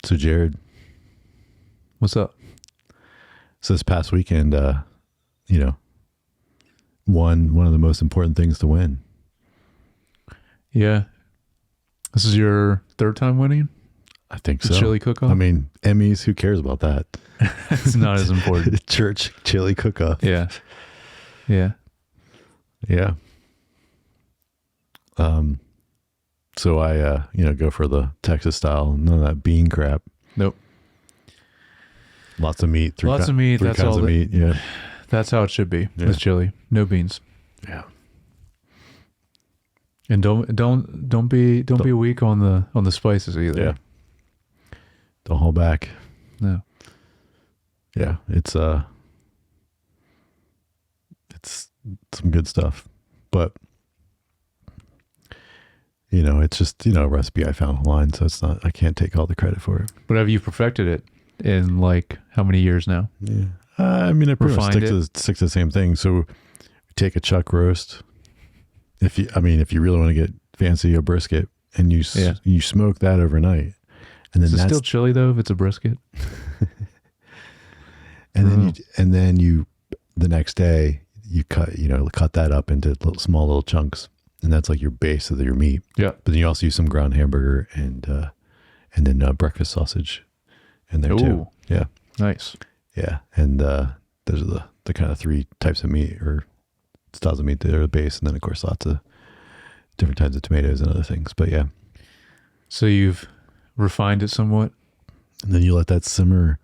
So Jared, What's up? so this past weekend, won one of the most important things to win. Yeah. This is your third time winning? I think The so. chili cook-off? I mean, Emmys, who cares about that? It's not as important. Church chili cook-off. Yeah. Yeah. Yeah. So I, go for the Texas style, none of that bean crap. Nope. Lots of meat. Three That's kinds all of meat. Yeah. That's how it should be Yeah. with chili. No beans. Yeah. And don't be weak on the spices either. Yeah. Don't hold back. No. Yeah. It's some good stuff, but it's just, a recipe I found online. So I can't take all the credit for it. But have you perfected it in like how many years now? Yeah. I pretty much Refined stick to the same thing. So take a chuck roast. If you really want to get fancy, a brisket, and you smoke that overnight, and then Is it that's still chili though if it's a brisket? and then you the next day you cut that up into small little chunks, and that's like your base of your meat. Yeah. But then you also use some ground hamburger and then breakfast sausage in there too. Yeah. Nice. Yeah. And those are the kind of three types of meat or styles of meat that are the base, and then of course lots of different types of tomatoes and other things. But yeah. So you've refined it somewhat? And then you let that simmer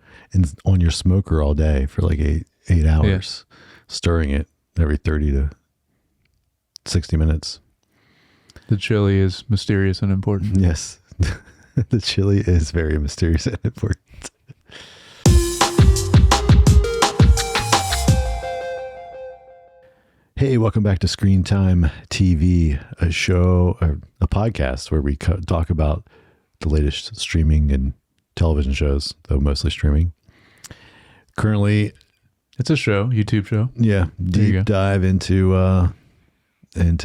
on your smoker all day for like eight hours, stirring it every 30 to 60 minutes. The chili is mysterious and important. Yes. The chili is very mysterious and important. Hey, welcome back to Screen Time TV, a show, or a podcast where we talk about the latest streaming and television shows, though mostly streaming. Currently, It's a show, YouTube show. yeah, deep dive into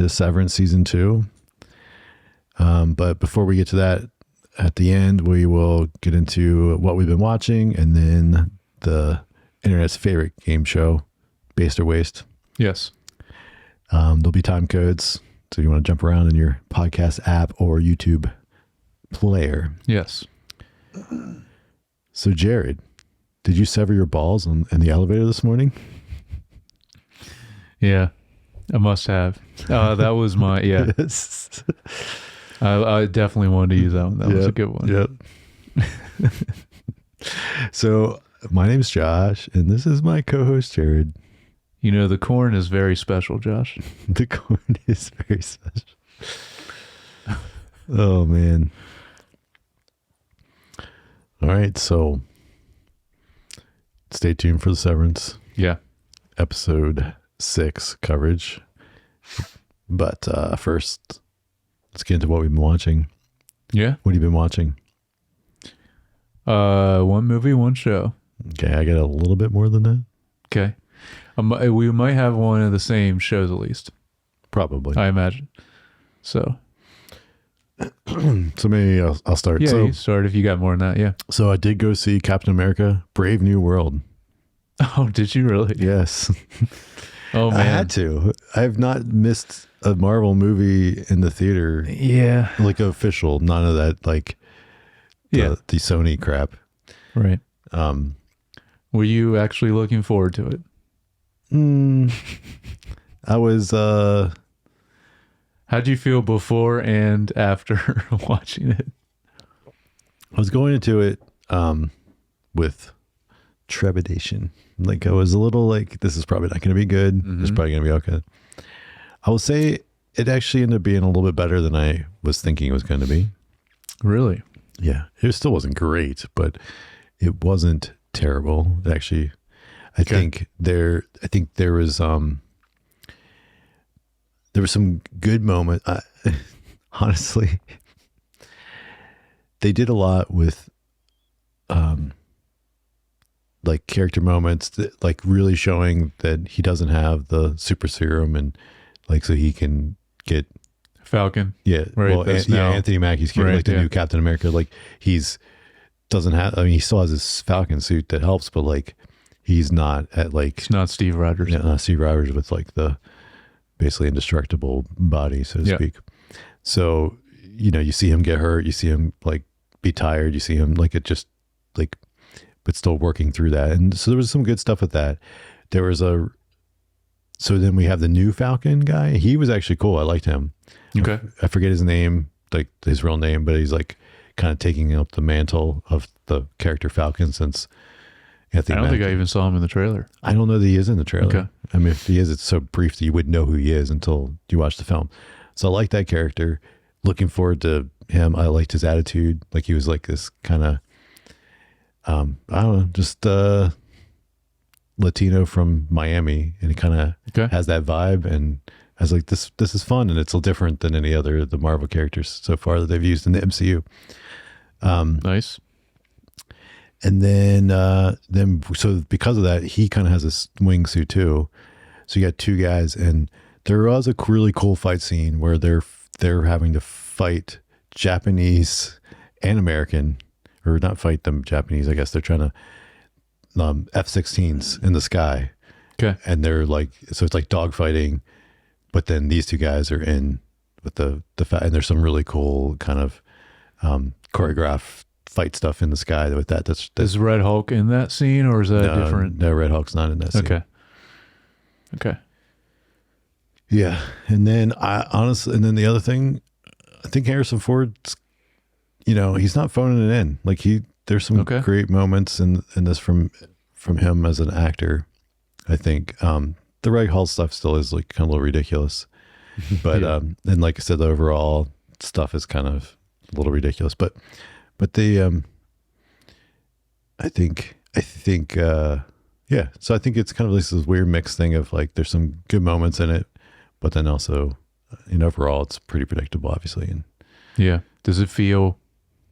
Severance Season 2. But before we get to that, at the end, we will get into what we've been watching and then the internet's favorite game show, Based or Waste. Yes. There'll be time codes, so you want to jump around in your podcast app or YouTube player. Yes. So, Jared, did you sever your balls in the elevator this morning? Yeah. I must have. That was my, yeah. Yes. I definitely wanted to use that one. That was a good one. Yep. So, my name's Josh, and this is my co-host, Jared. The corn is very special, Josh. The corn is very special. Oh, man. All right, so stay tuned for the Severance Yeah. episode 6 coverage. But first, let's get into what we've been watching. Yeah. What have you been watching? One movie, one show. Okay, I got a little bit more than that. Okay. We might have one of the same shows at least, Probably. I imagine. So So maybe I'll start. yeah, So, you start if you got more than that. Yeah. so I did go see Captain America: Brave New World. Oh, did you really? Yes. Oh man. I had to. I have not missed a Marvel movie in the theater, Yeah. like official, none of that, like the Sony crap. Right. Were you actually looking forward to it? I was, How'd you feel before and after watching it? I was going into it, with trepidation. Like I was a little like, this is probably not going to be good. It's probably going to be okay. I will say it actually ended up being a little bit better than I was thinking it was going to be. Really? Yeah. It still wasn't great, but it wasn't terrible. It actually, I think there was some good moment. Honestly, they did a lot with, like character moments that, like really showing that he doesn't have the super serum, and like, so he can get Falcon. right. Well, Anthony Anthony Mackie's character, like the new Captain America, like he's doesn't have. I mean, he still has his Falcon suit that helps, but like he's not at like It's not Steve Rogers. not Steve Rogers with like the basically indestructible body, so to speak. So you see him get hurt, you see him like be tired, you see him like it just like, but still working through that. And so there was some good stuff with that. There was so then we have the new Falcon guy. He was actually cool. I liked him. Okay. I forget his name, like his real name, but he's like kind of taking up the mantle of the character Falcon since Anthony I don't think I even saw him in the trailer. I don't know that he is in the trailer. Okay. I mean, if he is, it's so brief that you wouldn't know who he is until you watch the film. So I like that character. Looking forward to him. I liked his attitude. Like he was like this kind of, I don't know, just Latino from Miami, and he kind of has that vibe. And I was like, this is fun, and it's a different than any other the Marvel characters so far that they've used in the MCU. Nice. And then so because of that, he kind of has a wingsuit too. So you got two guys, and there was a really cool fight scene where they're having to fight Japanese and American, or not fight them Japanese. I guess they're trying to F-16s in the sky. Okay. And they're like, so it's like dogfighting, but then these two guys are in with the and there's some really cool kind of choreographed fight stuff in the sky with that. That's Is Red Hulk in that scene, or is that different? No, Red Hulk's not in that scene. Okay. Yeah. And then and then the other thing, I think Harrison Ford's, he's not phoning it in. Like there's some great moments in this from him as an actor. I think the Red Hulk stuff still is like kind of a little ridiculous, but and like I said, the overall stuff is kind of a little ridiculous. But the I think yeah. So I think it's kind of this weird mixed thing of like there's some good moments in it, but then also overall it's pretty predictable, obviously. And yeah, does it feel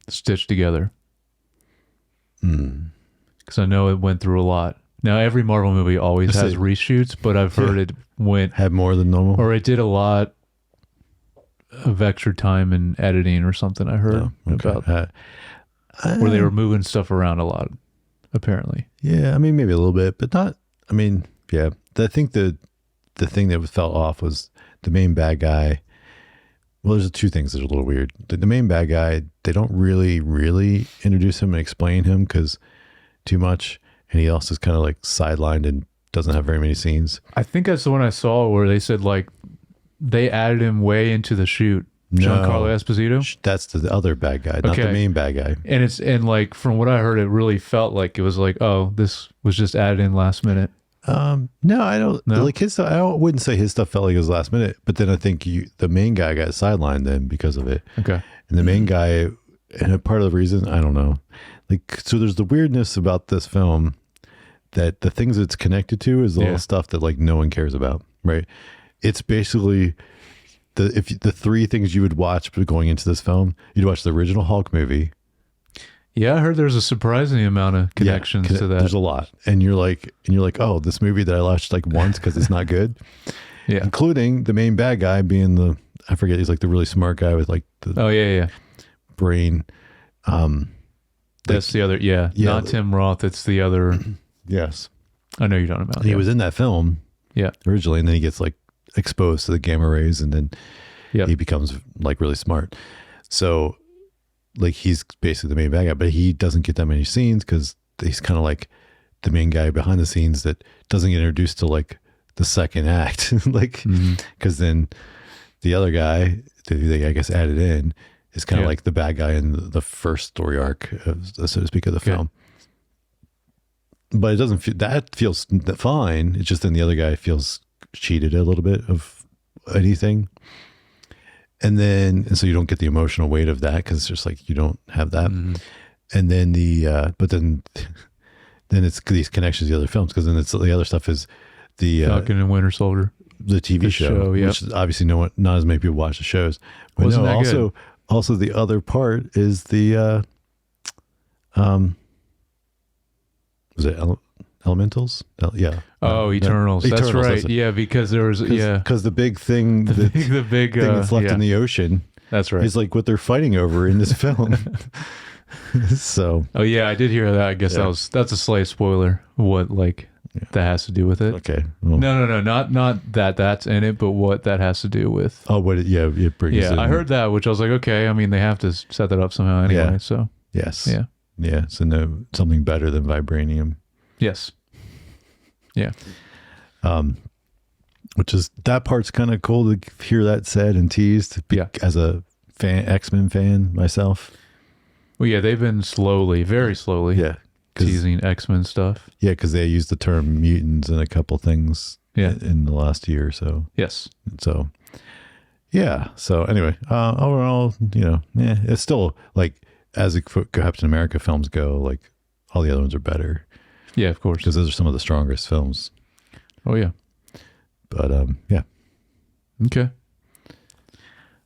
stitched together? Because I know it went through a lot. Now every Marvel movie always has reshoots, but I've heard it had more than normal, or it did a lot of extra time in editing or something. I heard about where they were moving stuff around a lot, apparently. Yeah, I mean maybe a little bit, but not. I mean, yeah. I think the thing that fell off was the main bad guy. Well, there's two things that are a little weird. The main bad guy, they don't really introduce him and explain him because too much, and he also is kind of like sidelined and doesn't have very many scenes. I think that's the one I saw where they said like they added him way into the shoot. Giancarlo Esposito. That's the other bad guy, not the main bad guy. And like from what I heard, it really felt like it was like, oh, this was just added in last minute. No, I don't like his stuff. I wouldn't say his stuff felt like it was last minute, but then I think the main guy got sidelined then because of it. Okay. And the main guy, and a part of the reason, I don't know. Like, so there's the weirdness about this film that the things it's connected to is all stuff that like no one cares about, right? It's basically the three things you would watch going into this film. You'd watch the original Hulk movie. Yeah, I heard there's a surprising amount of connections to that. There's a lot, and you're like, oh, this movie that I watched like once because it's not good. Yeah, including the main bad guy being I forget, he's like the really smart guy with like the brain. That's the other. Yeah, not Tim Roth. It's the other. Yes, I know you're talking about. He was in that film. Yeah, originally, and then he gets like exposed to the gamma rays, and then he becomes like really smart. So. Like he's basically the main bad guy, but he doesn't get that many scenes because he's kind of like the main guy behind the scenes that doesn't get introduced to like the second act. Like, because then the other guy that they, I guess, added in is kind of like the bad guy in the first story arc, so to speak, of the film. But it doesn't feel, that feels fine. It's just then the other guy feels cheated a little bit of anything. And so you don't get the emotional weight of that because it's just like you don't have that. And then but then it's these connections to the other films because then it's the other stuff is the Falcon and Winter Soldier, the TV show, which obviously not as many people watch the shows. But wasn't that good? Also the other part is the was it Elementals? Eternals. That's right. Yeah, because there was because the big thing, the big thing that's left in the ocean. That's right. Is like what they're fighting over in this film. So. Oh yeah, I did hear that. I guess that's a slight spoiler. What that has to do with it? Okay. Well, no, not that that's in it, but what that has to do with. Oh, what? It brings. Yeah, in, I heard that, which I was like, okay. I mean, they have to set that up somehow anyway. Yeah. So yes. Yeah. Yeah. So no, something better than vibranium. Yes. Yeah. Which is that part's kind of cool to hear that said and teased. As a X-Men fan myself. Well, yeah, they've been very slowly. Teasing X-Men stuff. Yeah, because they used the term mutants in a couple things in the last year or so. Yes. So, yeah. So anyway, overall, it's still like as the Captain America films go, like all the other ones are better. Yeah, of course. Because those are some of the strongest films. Oh, yeah. But, yeah. Okay.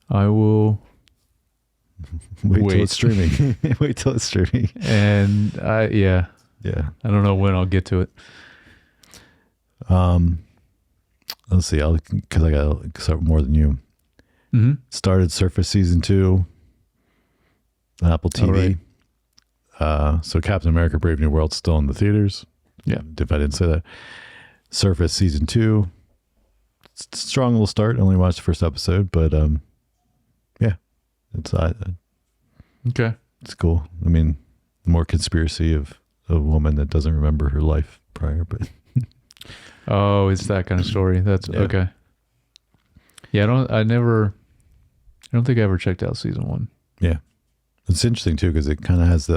I will... Wait till it's streaming. Wait till it's streaming. And yeah. I don't know when I'll get to it. Let's see. Because I got to start more than you. Mm-hmm. Started Surface season 2 on Apple TV. Right. So Captain America: Brave New World's still in the theaters. Yeah. If I didn't say that. Surface season 2. Strong little start. Only watched the first episode, but yeah. It's okay. It's cool. I mean, more conspiracy of a woman that doesn't remember her life prior, but oh, it's that kind of story. That's okay. Yeah, I don't think I ever checked out season 1. Yeah. It's interesting too, because it kind of has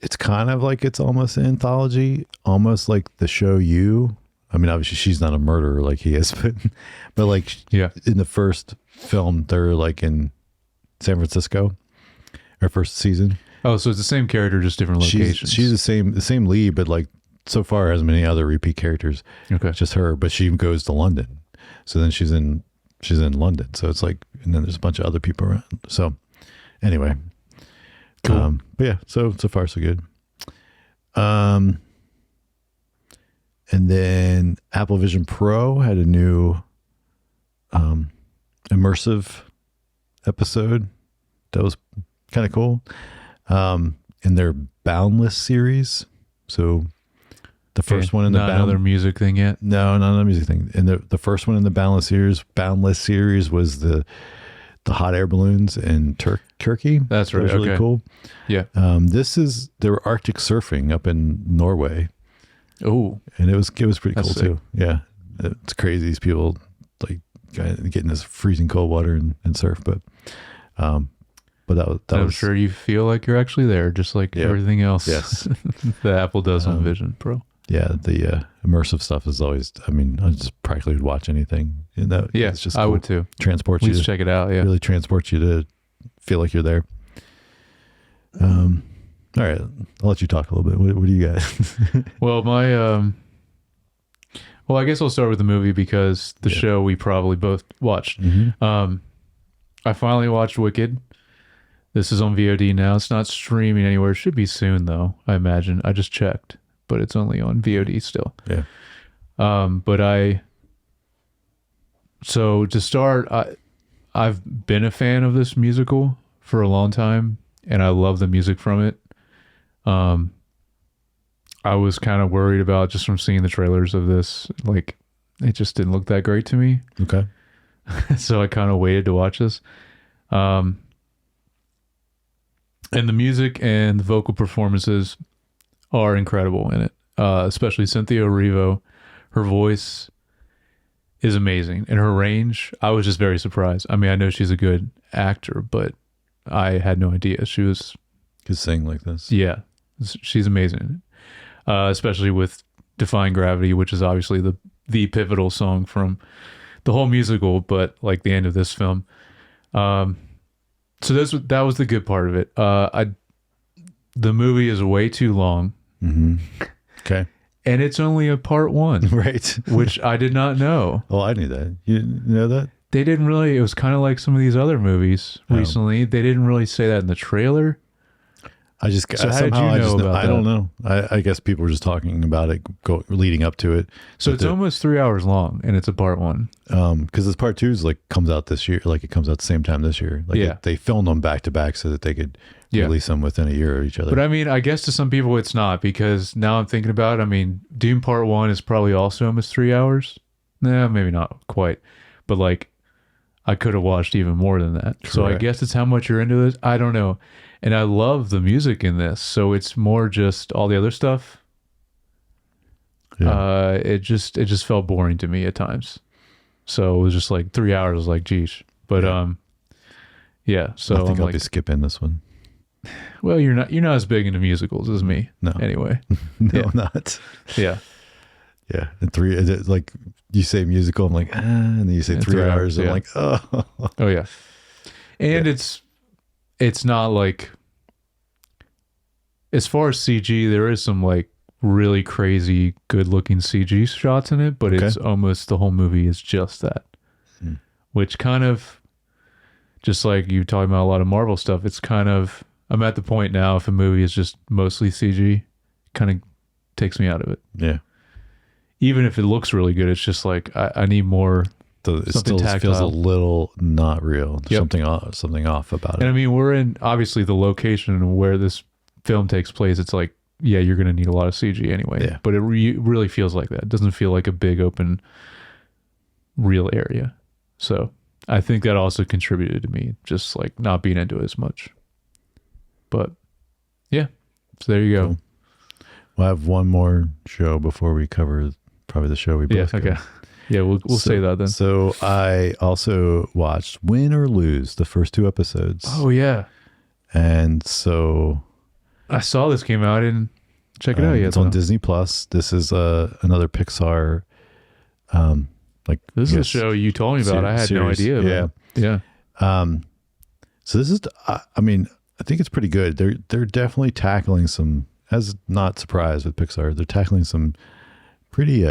it's kind of like it's almost an anthology, almost like the show You. I mean, obviously she's not a murderer like he is, but like in the first film, they're like in San Francisco, her first season. Oh, so it's the same character, just different locations. She's the same lead, but like so far hasn't been any other repeat characters. Okay. It's just her, but she goes to London. So then she's in London. So it's like, and then there's a bunch of other people around. So anyway, cool. But yeah, so far so good. And then Apple Vision Pro had a new immersive episode that was kind of cool. In their Boundless series. So the first one in the not another music thing yet? No, not another music thing. And the first one in the Boundless series was the hot air balloons in Turkey. That's right. That was really cool. Yeah. They were Arctic surfing up in Norway. Oh, and it was pretty cool sick. too. Yeah, it's crazy. These people like get in this freezing cold water and surf, but that I'm was sure you feel like you're actually there, just like everything else. Yes, that Apple does on Vision Pro. Yeah, the immersive stuff is always. I mean, I just practically would watch anything. Yeah, it's just cool. I would too. Transports you. Please check it out. Yeah, really transports you to feel like you're there. All right, I'll let you talk a little bit. What do you got? Well, I guess I'll start with the movie because the show we probably both watched. Mm-hmm. I finally watched Wicked. This is on VOD now. It's not streaming anywhere. It should be soon, though, I imagine. I just checked, but it's only on VOD still. Yeah. So to start, I've been a fan of this musical for a long time, and I love the music from it. I was kind of worried about, just from seeing the trailers of this, like it just didn't look that great to me. Okay. So I kind of waited to watch this. And the music and the vocal performances are incredible in it. Especially Cynthia Erivo. Her voice is amazing, and her range, I was just very surprised. I mean, I know she's a good actor, but I had no idea she could sing like this. Yeah, she's amazing. Especially with Defying Gravity, which is obviously the pivotal song from the whole musical, but like the end of this film. So that was the good part of it. The movie is way too long. Mm-hmm. Okay. And it's only a part 1. Right. Which I did not know. Oh, I knew that. You know that? They didn't really, it was kind of like some of these other movies recently. They didn't really say that in the trailer. I just So how did somehow you know about I that? don't know. I guess people were just talking about it leading up to it. So But it's almost 3 hours long, and it's a part one. because this part 2 is like comes out this year, like it comes out the same time this year. Like Yeah. they filmed them back to back so that they could Yeah. release them within a year of each other. But I mean, I guess to some people it's not, because now I'm thinking about it. I mean, Doom Part 1 is probably also almost 3 hours. Nah, maybe not quite. But like, I could have watched even more than that. So I Correct. guess it's how much you're into this. I don't know. And I love the music in this. So it's more just all the other stuff. Yeah. It just felt boring to me at times. So it was just like 3 hours, was like, geez. But yeah. So I think I'm I'll like, be skipping this one. well, you're not as big into musicals as me. No. Anyway. No, Yeah. I'm not. Yeah. Yeah, and 3 is it like you say musical, I'm like, and then you say And 3 3 hours, hours, I'm yeah. like, oh. Oh yeah. And it's not like, as far as CG, there is some like really crazy good looking CG shots in it, but it's almost the whole movie is just that. Which kind of, just like you talking about a lot of Marvel stuff, it's kind of, I'm at the point now, if a movie is just mostly CG, kind of takes me out of it. Yeah. Even if it looks really good, it's just like I need more. So it Something still feels a tactile. little not real. There's Yep. something off about And I it. mean, we're in obviously the location where this film takes place. It's like, yeah, you're going to need a lot of CG anyway. Yeah. But it really feels like that. It doesn't feel like a big open real area. So I think that also contributed to me just like not being into it as much. But yeah, so there you go. Cool. We'll have one more show before we cover probably the show we both Yeah. covered. Okay. Yeah, we'll say that then. So I also watched Win or Lose, the first 2 episodes. Oh yeah, And so I saw this came out and check it out. Yeah, it's on Disney Plus. This is another Pixar like This is I a guess, show you told me about. I had no series. idea. About Yeah. it. Yeah. So this is I mean, I think it's pretty good. They're definitely tackling some, as not surprised with Pixar, they're tackling some pretty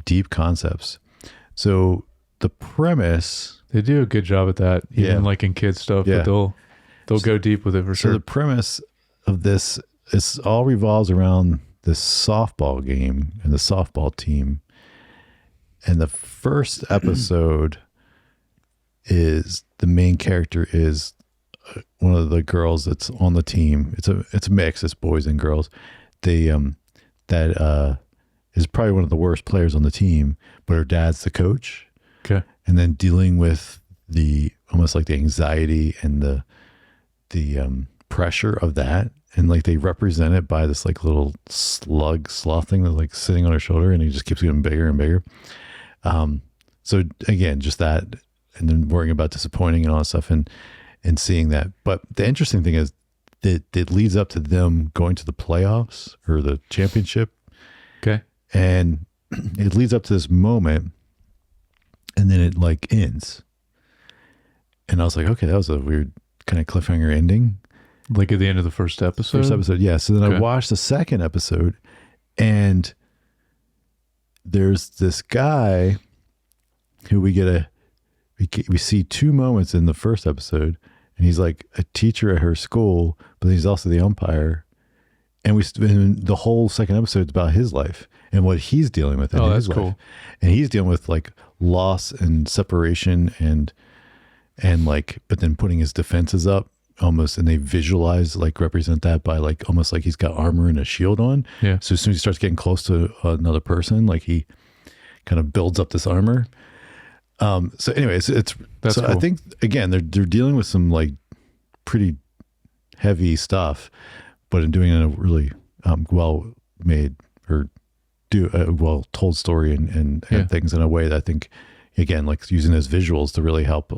deep concepts. So the premise, They do a good job at that, even like in kids stuff. Yeah. But they'll go deep with it for so sure. the premise of this is all revolves around this softball game and the softball team. And the first episode is the main character is one of the girls that's on the team. It's a mix. It's boys and girls. They that is probably one of the worst players on the team, but her dad's the coach. Okay. And then dealing with the almost like the anxiety and the pressure of that, and like they represent it by this like little sloth thing that's like sitting on her shoulder, and he just keeps getting bigger and bigger. So again, just that, and then worrying about disappointing and all that stuff, and seeing that. But the interesting thing is that it leads up to them going to the playoffs or the championship, Okay. and it leads up to this moment, and then it like ends. And I was like, okay, that was a weird kind of cliffhanger ending. Like at the end of the first episode. First episode, yeah. So then I Okay. watched the second episode, and there's this guy who we see 2 moments in the first episode, and he's like a teacher at her school, but he's also the umpire. And the whole second episode is about his life and what he's dealing with in Oh, his that's life. cool. And he's dealing with like loss and separation and like, but then putting his defenses up almost, and they visualize, like represent that by like almost like he's got armor and a shield on. Yeah. So as soon as he starts getting close to another person, like he kind of builds up this armor. So anyways, That's so cool. I think again, they're dealing with some like pretty heavy stuff, but in doing it in a really well made or do a well told story and Yeah. things in a way that I think, again, like using those visuals to really help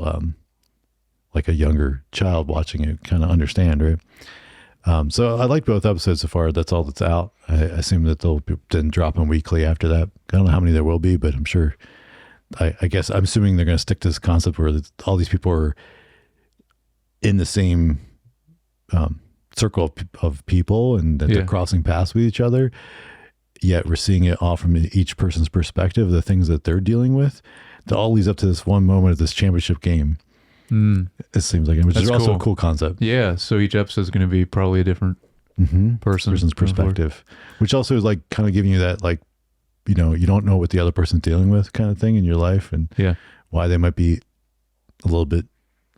like a younger child watching it kind of understand, right? So I like both episodes so far. That's all that's out. I assume that they'll then drop them weekly after that. I don't know how many there will be, but I'm sure. I guess I'm assuming they're going to stick to this concept where all these people are in the same circle of people, and that they're crossing paths with each other. Yet we're seeing it all from each person's perspective, the things that they're dealing with. That all leads up to this one moment of this championship game. It seems like, which That's is also cool. a cool concept. Yeah. So each episode is going to be probably a different person's perspective, which also is like kind of giving you that, like, you know, you don't know what the other person's dealing with kind of thing in your life, and why they might be a little bit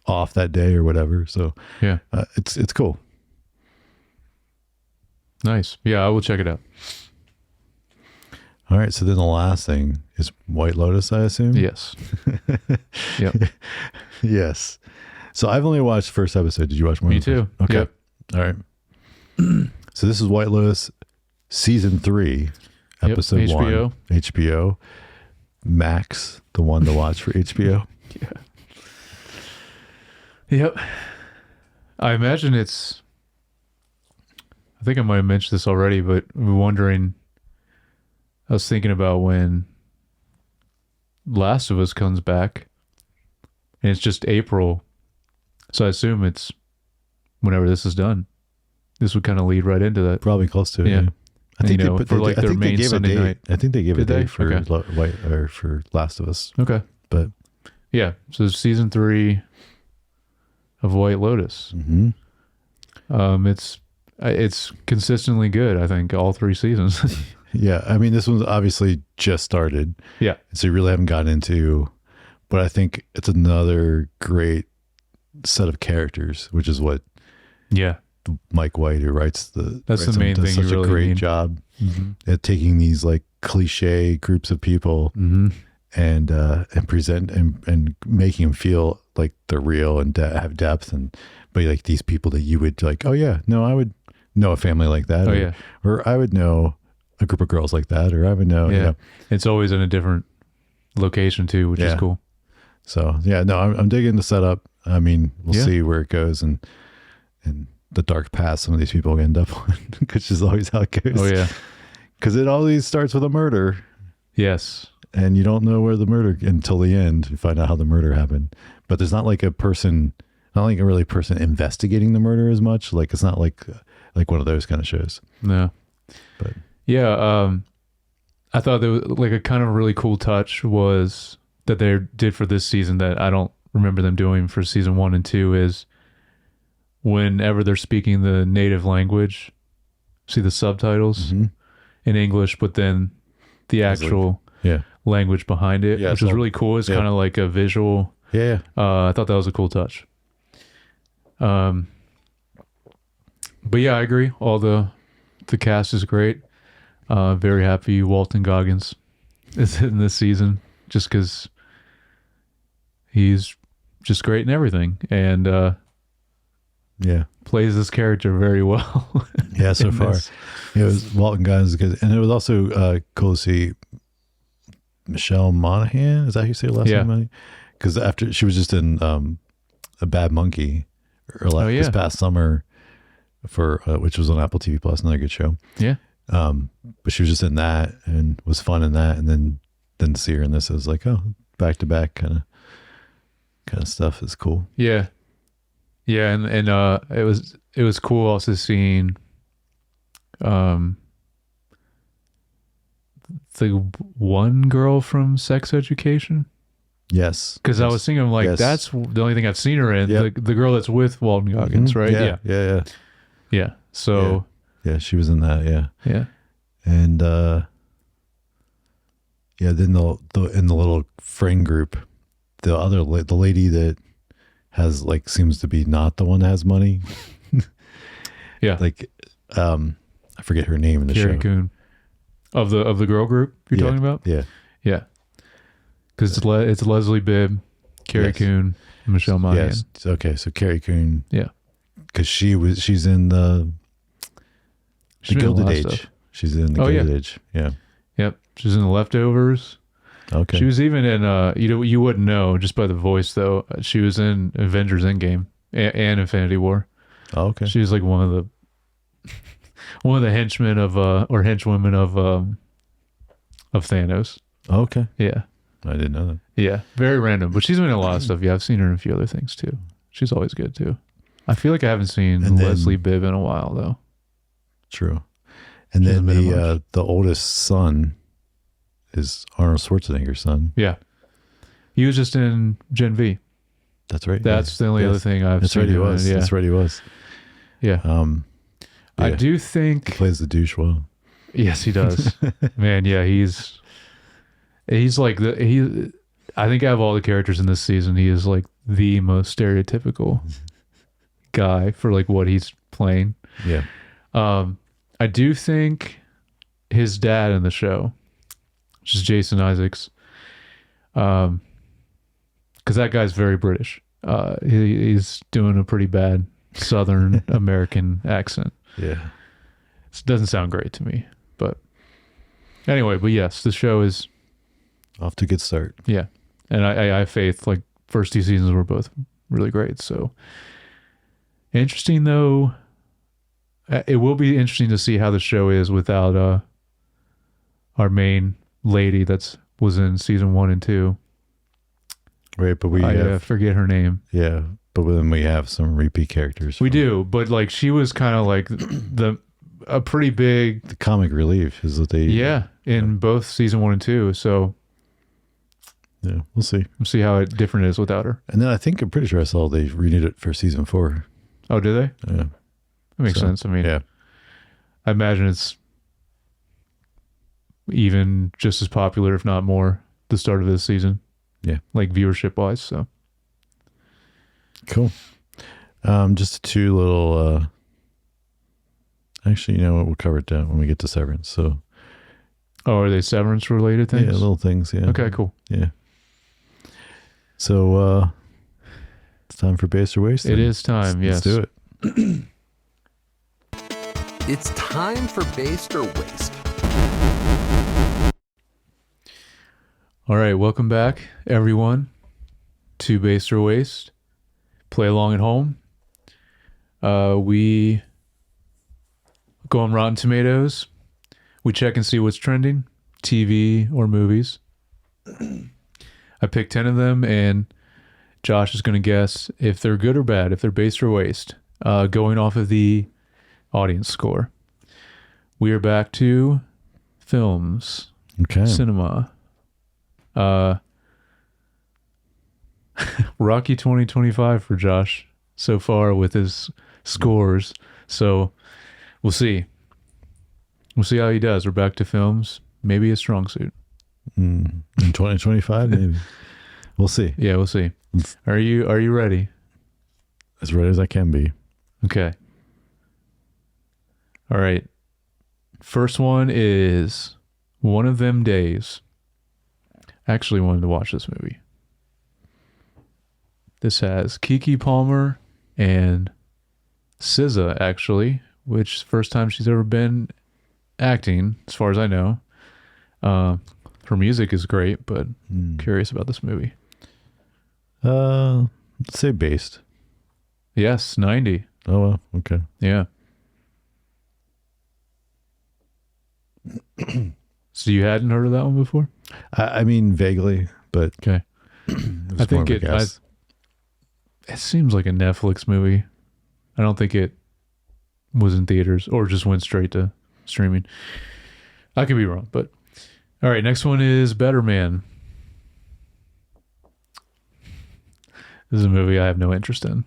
off that day or whatever. So yeah, it's cool. Nice. Yeah, I will check it out. All right. So then the last thing is White Lotus, I assume. Yes. Yep. Yes. So I've only watched the first episode. Did you watch more? Me too. Okay. Yep. All right. So this is White Lotus season 3, episode 1. HBO Max, the one to watch for HBO. Yeah. Yep. I imagine I think I might have mentioned this already, but I'm wondering, I was thinking about when Last of Us comes back, and it's just April. So I assume it's whenever this is done. This would kind of lead right into that. Probably close to it. Yeah. I think they for like their main Sunday night. I think they gave a date for Okay. for Last of Us. Okay. But yeah, so season 3 of White Lotus. It's consistently good, I think, all 3 seasons. yeah, I mean, this one's obviously just started. Yeah. So you really haven't gotten into, but I think it's another great set of characters, which is what Mike White, who writes that's the main does thing. such You really a great need. job at taking these like cliche groups of people and present and making them feel like they're real and have depth, and but like these people that you would like, oh yeah, no, I would know a family like that, or I would know a group of girls like that, or I would know. Yeah, you know. It's always in a different location too, which is cool. So yeah, no, I'm digging the setup. I mean, we'll see where it goes and the dark path some of these people end up on, which is always how it goes. Oh yeah, because it always starts with a murder. Yes. And you don't know where the murder until the end. You find out how the murder happened, but there's not like a person, not like a really person investigating the murder as much. Like it's not like one of those kind of shows. No. But yeah, I thought there was like a kind of really cool touch was that they did for this season that I don't remember them doing for season 1 and 2 is whenever they're speaking the native language, see the subtitles in English, but then the actual language behind it, which is really cool. It's kind of like a visual. Yeah. I thought that was a cool touch. But yeah, I agree. All the cast is great. Very happy Walton Goggins is in this season just because he's just great in everything and plays this character very well. Yeah, so far. It was Walton Goggins, and it was also cool to see Michelle Monaghan. Is that how you say her last name? Because after she was just in A Bad Monkey this past summer for which was on Apple TV Plus, another good show. Yeah. But she was just in that and was fun in that, and then to see her in this, it was like, oh, back to back kind of stuff is cool. Yeah. Yeah, and it was cool also seeing the one girl from Sex Education. Yes. Because I was thinking, like, that's the only thing I've seen her in. Yep. The girl that's with Walton Goggins, right? Yeah. So. Yeah, she was in that, Yeah. And, then in the little friend group, the lady that has, like, seems to be not the one that has money. Like, I forget her name in the Carrie show. Coon. Of the girl group you're talking about? Yeah. Because it's Leslie Bibb, Carrie Coon, and Michelle Monaghan. Yes. Okay, so Carrie Coon. Yeah. Because she's in the Gilded Age. She's in the Gilded Age. Yeah. Yep. She's in The Leftovers. Okay. She was even in you wouldn't know just by the voice though. She was in Avengers Endgame and Infinity War. Oh, okay. She was like one of the henchmen of or henchwomen of Thanos. Okay. Yeah. I didn't know that. Yeah. Very random. But she's been in a lot of stuff. Yeah, I've seen her in a few other things too. She's always good too. I feel like I haven't seen Leslie Bibb in a while though. True. And then the oldest son is Arnold Schwarzenegger's son. Yeah. He was just in Gen V. That's right. That's the only other thing I've That's seen. right. He him in, was. Yeah. That's right. He was. Yeah. I Yeah. do He think. plays the douche well. Yes, he does. Man, yeah, he's like I think out of all the characters in this season, he is like the most stereotypical guy for like what he's playing. Yeah. I do think his dad in the show, which is Jason Isaacs, because that guy's very British. He's doing a pretty bad Southern American accent. Yeah. It doesn't sound great to me, but anyway. But yes, the show is Off to a good start. Yeah, and I have faith. Like first 2 seasons were both really great. So interesting though. It will be interesting to see how the show is without our main lady was in season 1 and 2. Right, but we I forget her name. yeah, but then we have some repeat characters. We do, but like she was kind of like a pretty big The comic relief is what they. in both season 1 and 2. So Yeah, we'll see. we'll see how different it is without her. And then I'm pretty sure I saw they renewed it for season 4. Oh, did they? Yeah. That makes sense. I mean, Yeah. I imagine it's even just as popular, if not more, the start of this season. Yeah. Like viewership wise. So Cool. Just 2 little. Actually, you know what? We'll cover it down when we get to Severance. So. oh, are they Severance related things? Yeah, little things. Yeah. Okay, cool. Yeah. So it's time for Base or Waste. It is time. Yes. Let's do it. It's time for Based or Waste. All right. Welcome back, everyone, to Based or Waste. Play along at home. We go on Rotten Tomatoes. We check and see what's trending, TV or movies. I picked 10 of them, and Josh is going to guess if they're good or bad, if they're based or waste, going off of the audience score. We are back to films, Okay. cinema. Rocky 2025 for Josh so far with his scores. So we'll see. We'll see how he does. We're back to films. Maybe a strong suit. In 2025, maybe. We'll see. Yeah, we'll see. Are you ready? As ready as I can be. Okay. All right. First one is One of Them Days. I actually wanted to watch this movie. This has Keke Palmer and SZA, actually, which is the first time she's ever been acting, as far as I know. Her music is great, but curious about this movie. Let's say based. Yes, 90. Oh, well, okay. Yeah. So you hadn't heard of that one before? I mean, vaguely, but Okay. it was I think more of a guess. it seems like a Netflix movie. I don't think it was in theaters or just went straight to streaming. I could be wrong, but all right. Next one is Better Man. This is a movie I have no interest in.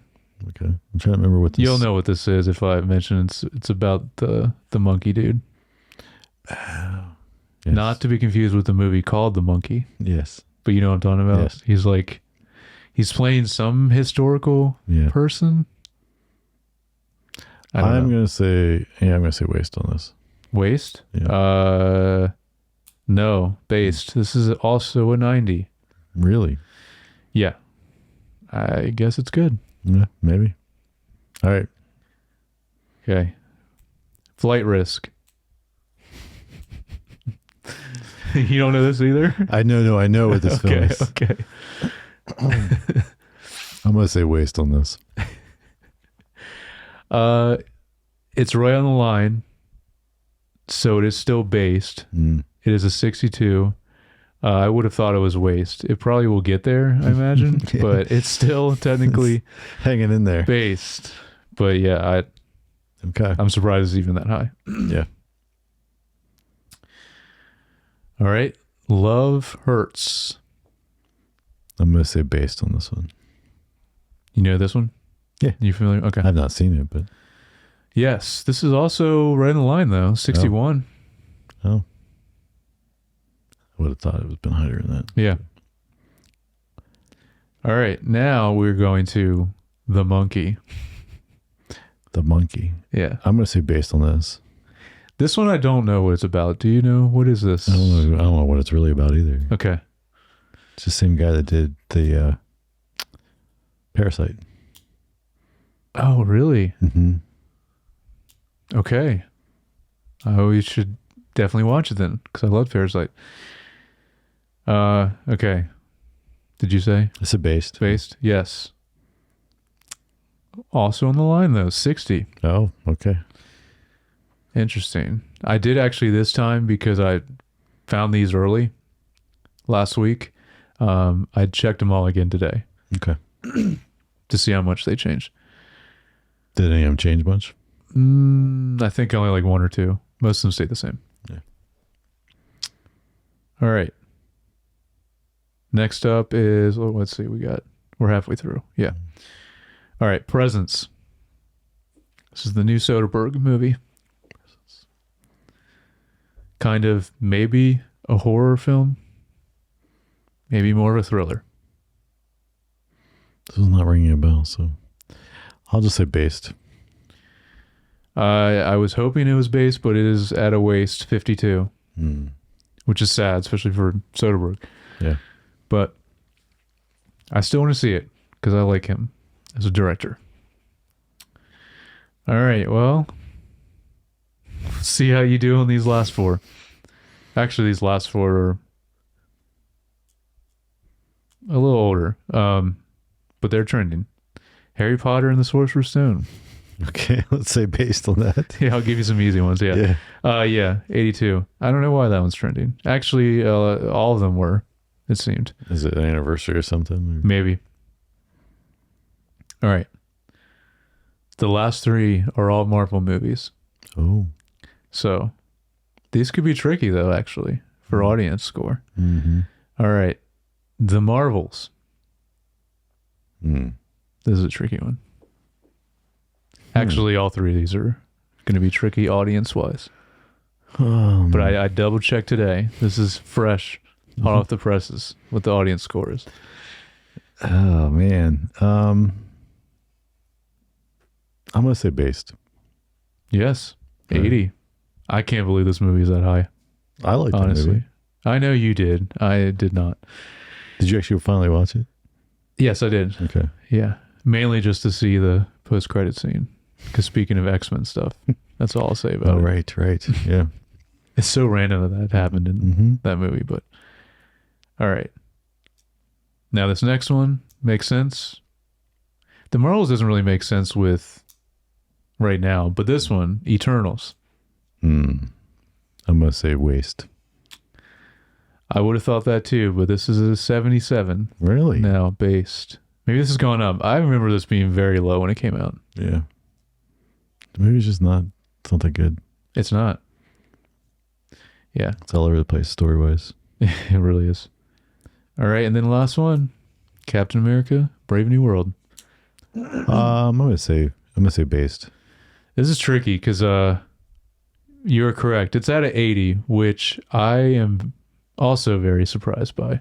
Okay. I'm trying to remember what this You'll know what this is if I mention it's about the monkey dude. Yes. Not to be confused with the movie called The Monkey, Yes. but you know what I'm talking about. Yes. He's playing some historical Yeah. person. I don't I'm know. gonna say waste on this. Waste? Yeah. No, based. This is also a 90. Really? Yeah. I guess it's good. Yeah, maybe. All right. Okay. Flight Risk. You don't know this either? I know what this film Okay, is. okay. I'm gonna say waste on this. It's right on the line. So it is still based. It is a 62. I would have thought it was waste. It probably will get there, I imagine, Yeah. but it's still technically Hanging in there. based. But yeah, Okay. I'm surprised it's even that high. Yeah. All right. Love Hurts. I'm gonna say based on this one. You know this one? Yeah. You familiar? Okay. I've not seen it, but Yes. This is also right in the line, though. 61. I would have thought it was been higher than that. Yeah. All right. Now we're going to The Monkey. The Monkey. Yeah. I'm going to say based on this. This one I don't know what it's about. Do you know? What is this? I don't know what it's really about either. Okay. It's the same guy that did the Parasite. Oh, really? Mm-hmm. Okay. We should definitely watch it then, because I love Parasite. Okay. Did you say? It's a based. Based? Yes. Also on the line, though, 60. Oh, okay. Interesting. I did actually this time, because I found these early last week. I checked them all again today Okay. to see how much they changed. Did any of them change much? I think only like one or two. Most of them stayed the same. Yeah. All right. Next up is, let's see, we're halfway through. Yeah. All right. Presence. This is the new Soderbergh movie. Kind of maybe a horror film, maybe more of a thriller. This is not ringing a bell, so I'll just say based. I was hoping it was based, but it is at a waist 52, which is sad, especially for Soderbergh. Yeah. But I still want to see it because I like him as a director. All right, well, see how you do on these last four. Actually, these last four are a little older, but they're trending. Harry Potter and the Sorcerer's Stone. Okay, let's say based on that. Yeah, I'll give you some easy ones. Yeah. Yeah, 82. I don't know why that one's trending. Actually, all of them were, it seemed. Is it an anniversary or something? Maybe. All right. The last three are all Marvel movies. Oh. So these could be tricky, though, actually, for audience score. Mm-hmm. All right. The Marvels. Mm. This is a tricky one. Actually, all three of these are going to be tricky audience-wise. But I double-checked today. This is fresh, hot off the presses, what the audience score is. Oh, man. I'm going to say based. Yes, Right. 80. I can't believe this movie is that high, I like the honestly. movie. I know you did. I did not. Did you actually finally watch it? Yes, I did. Okay. Yeah, mainly just to see the post-credit scene. Because speaking of X-Men stuff, that's all I'll say about it. Right. Yeah. It's so random that happened in that movie, but all right. Now this next one makes sense. The Marvels doesn't really make sense with right now, but this one, Eternals. I'm going to say waste. I would have thought that too, but this is a 77 Really? now based. Maybe this has gone up. I remember this being very low when it came out. Yeah. The movie's just not that good. It's not. Yeah, It's all over the place story-wise. it really is. All right, and then the last one, Captain America: Brave New World. I'm going to say based. This is tricky because you're correct. It's at an 80, which I am also very surprised by.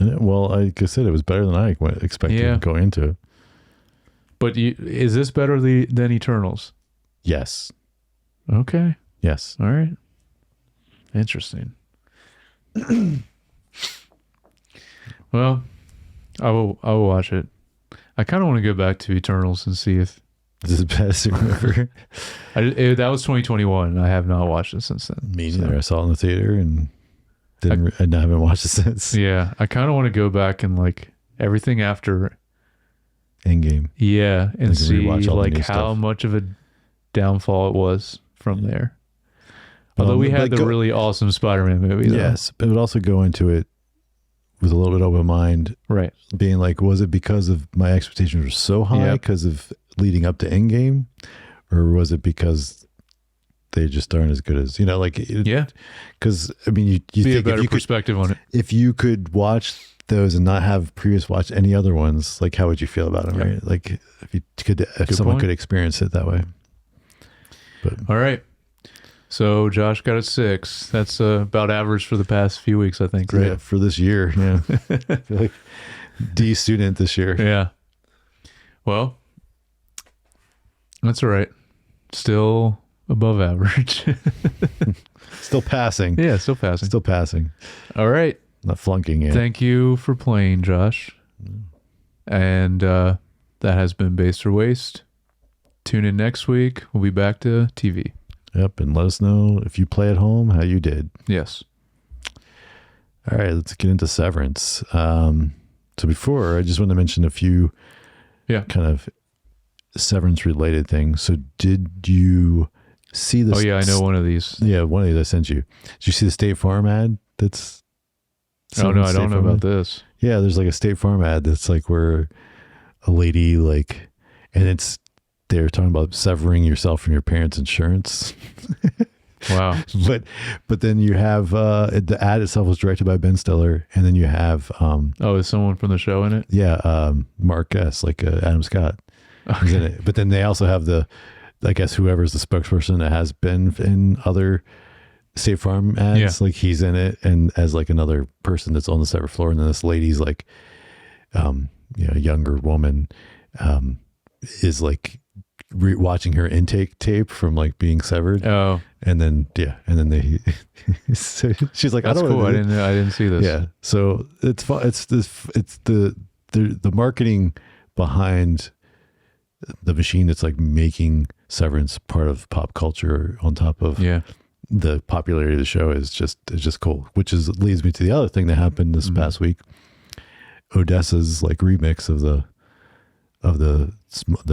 Well, like I said, it was better than I expected going into it. But is this better than Eternals? Yes. Okay. Yes. All right. Interesting. Well, I will watch it. I kind of want to go back to Eternals and see if This is the best I remember. that was 2021. And I have not watched it since then. Me neither. I saw it in the theater and I haven't watched it since. Yeah, I kind of want to go back and like everything after Endgame. Yeah, and see rewatch all the like new how stuff. much of a downfall it was from there. Although we had but the really awesome Spider-Man movie. Though. Yes, but it would also go into it with a little bit open mind, Right. being like, was it because of my expectations were so high Yep. because of leading up to Endgame, or was it because they just aren't as good as Yeah. Because I mean, you Be think a better if you could perspective on it. if you could watch those and not have previous watched any other ones, like how would you feel about them? Yeah. Right? Like if someone point. could experience it that way. But All right. So Josh got a 6. That's about average for the past few weeks, I think, right? yeah, for this year, yeah, I feel like D student this year. Yeah. Well, that's all right. Still above average. Still passing. Yeah, still passing. Still passing. All right. Not flunking yet. Thank you for playing, Josh. And that has been Based or Waste. Tune in next week. We'll be back to TV. Yep, and let us know if you play at home how you did. Yes. All right, let's get into Severance. So before, I just want to mention a few kind of Severance related things. So did you see this? Oh yeah, I know one of these. Yeah, one of these I sent you. Did you see the State Farm ad? That's Oh no, I State don't know Farm about ad? this. Yeah, there's like a State Farm ad that's like where a lady like, and they're talking about severing yourself from your parents' insurance. Wow. But then you have the ad itself was directed by Ben Stiller, and then you have Oh, is someone from the show in it? Mark S, like Adam Scott is in it. But then they also have I guess whoever's the spokesperson that has been in other State Farm ads, like he's in it, and as like another person that's on the separate floor, and then this lady's like, a younger woman, is like watching her intake tape from like being severed. Oh, and then they so she's like, that's I don't cool. know. I didn't see this. Yeah, so it's fun. It's the marketing behind the machine that's like making Severance part of pop culture on top of the popularity of the show is just cool. Which leads me to the other thing that happened this past week. Odessa's like remix of the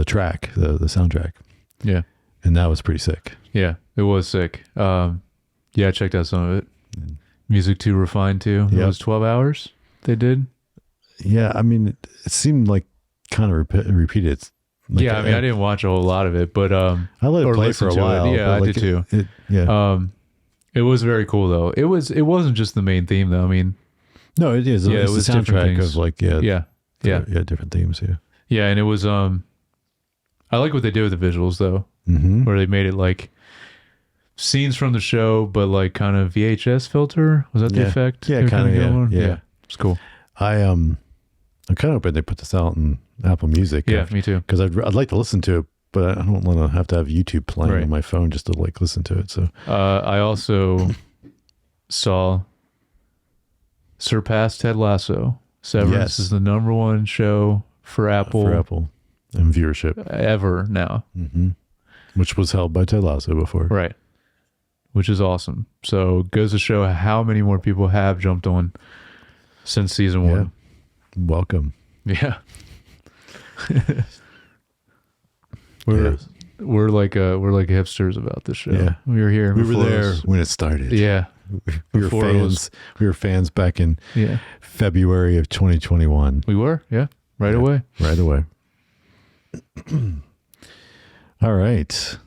track, the soundtrack. Yeah. And that was pretty sick. Yeah, it was sick. I checked out some of it. Music Too Refined too. It was 12 hours they did. Yeah, I mean, it seemed like kind of repeated. Like I mean, I didn't watch a whole lot of it, but I let it play for a while. Yeah, I did too. It was very cool though. It wasn't just the main theme though. I mean, no, it is. Yeah, It's it was the soundtrack different of like different themes. Yeah. Yeah, and it was I like what they did with the visuals though, where they made it like scenes from the show, but like kind of VHS filter. Was that the effect? Yeah, kind of. Yeah, it's cool. I'm kind of hoping they put this out in Apple Music. Yeah, me too. Because I'd like to listen to it, but I don't want to have YouTube playing on my phone just to like listen to it. So I also saw surpassed Ted Lasso. Severance is the #1 show for Apple and viewership ever now, which was held by Ted Lasso before, right? Which is awesome. So goes to show how many more people have jumped on since season 1. Welcome. Yeah. We're like hipsters about this show. Yeah. We were here. We were there when it started. Yeah. We were fans. We were fans back in February of 2021. We were, right away. Right away. All right.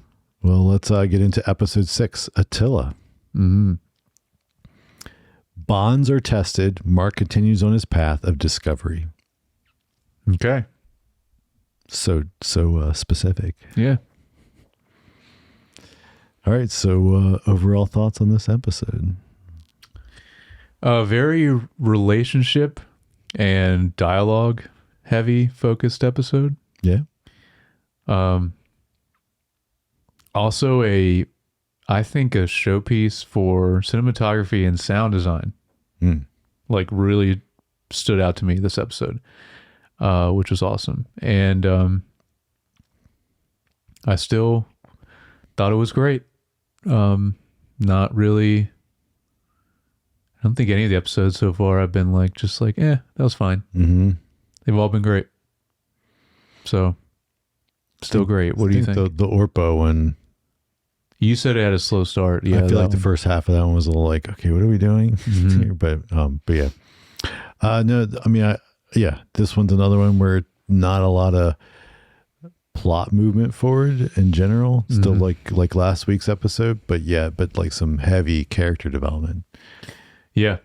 Well, let's get into episode 6, Attila. Bonds are tested. Mark continues on his path of discovery. Okay. So specific. Yeah. All right. So overall thoughts on this episode? Very relationship and dialogue heavy focused episode. Yeah. Also I think a showpiece for cinematography and sound design. Like really stood out to me this episode, which was awesome. And I still thought it was great. Not really. I don't think any of the episodes so far I've been like, that was fine. They've all been great. So still great. What do you think? The Orpo one. You said it had a slow start. Yeah, I feel like the first half of that one was a little like, okay, what are we doing? but yeah. No, I mean, this one's another one where not a lot of plot movement forward in general. Still like last week's episode, but like some heavy character development. Yeah.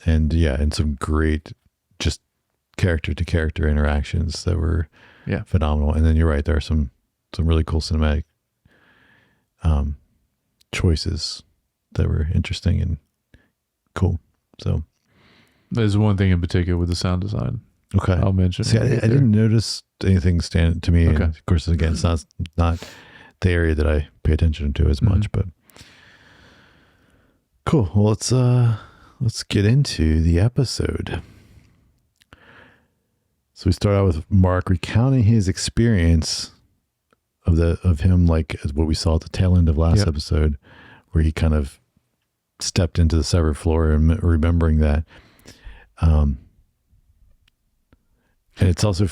And some great just character to character interactions that were Yeah. phenomenal. And then you're right, there are some really cool cinematic choices that were interesting and cool. So There's one thing in particular with the sound design okay, I'll mention. see, I didn't notice anything stand to me. Okay. And of course, again, it's not the area that I pay attention to as much, but cool. Well, let's get into the episode. So we start out with Mark recounting his experience of him, like what we saw at the tail end of last episode, where he kind of stepped into the severed floor and remembering that. And it's also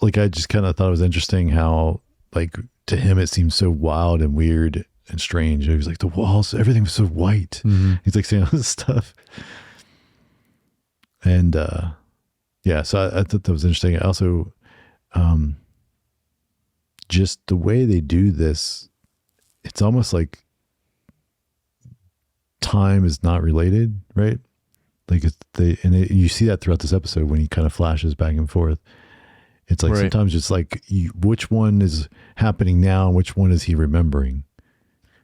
like, I just kind of thought it was interesting how, like, to him it seemed so wild and weird and strange. It was like the walls, everything was so white. He's like saying all this stuff. And yeah, so I thought that was interesting. Also, just the way they do this, it's almost like time is not related, right? Like you see that throughout this episode when he kind of flashes back and forth. It's like sometimes it's like which one is happening now and which one is he remembering?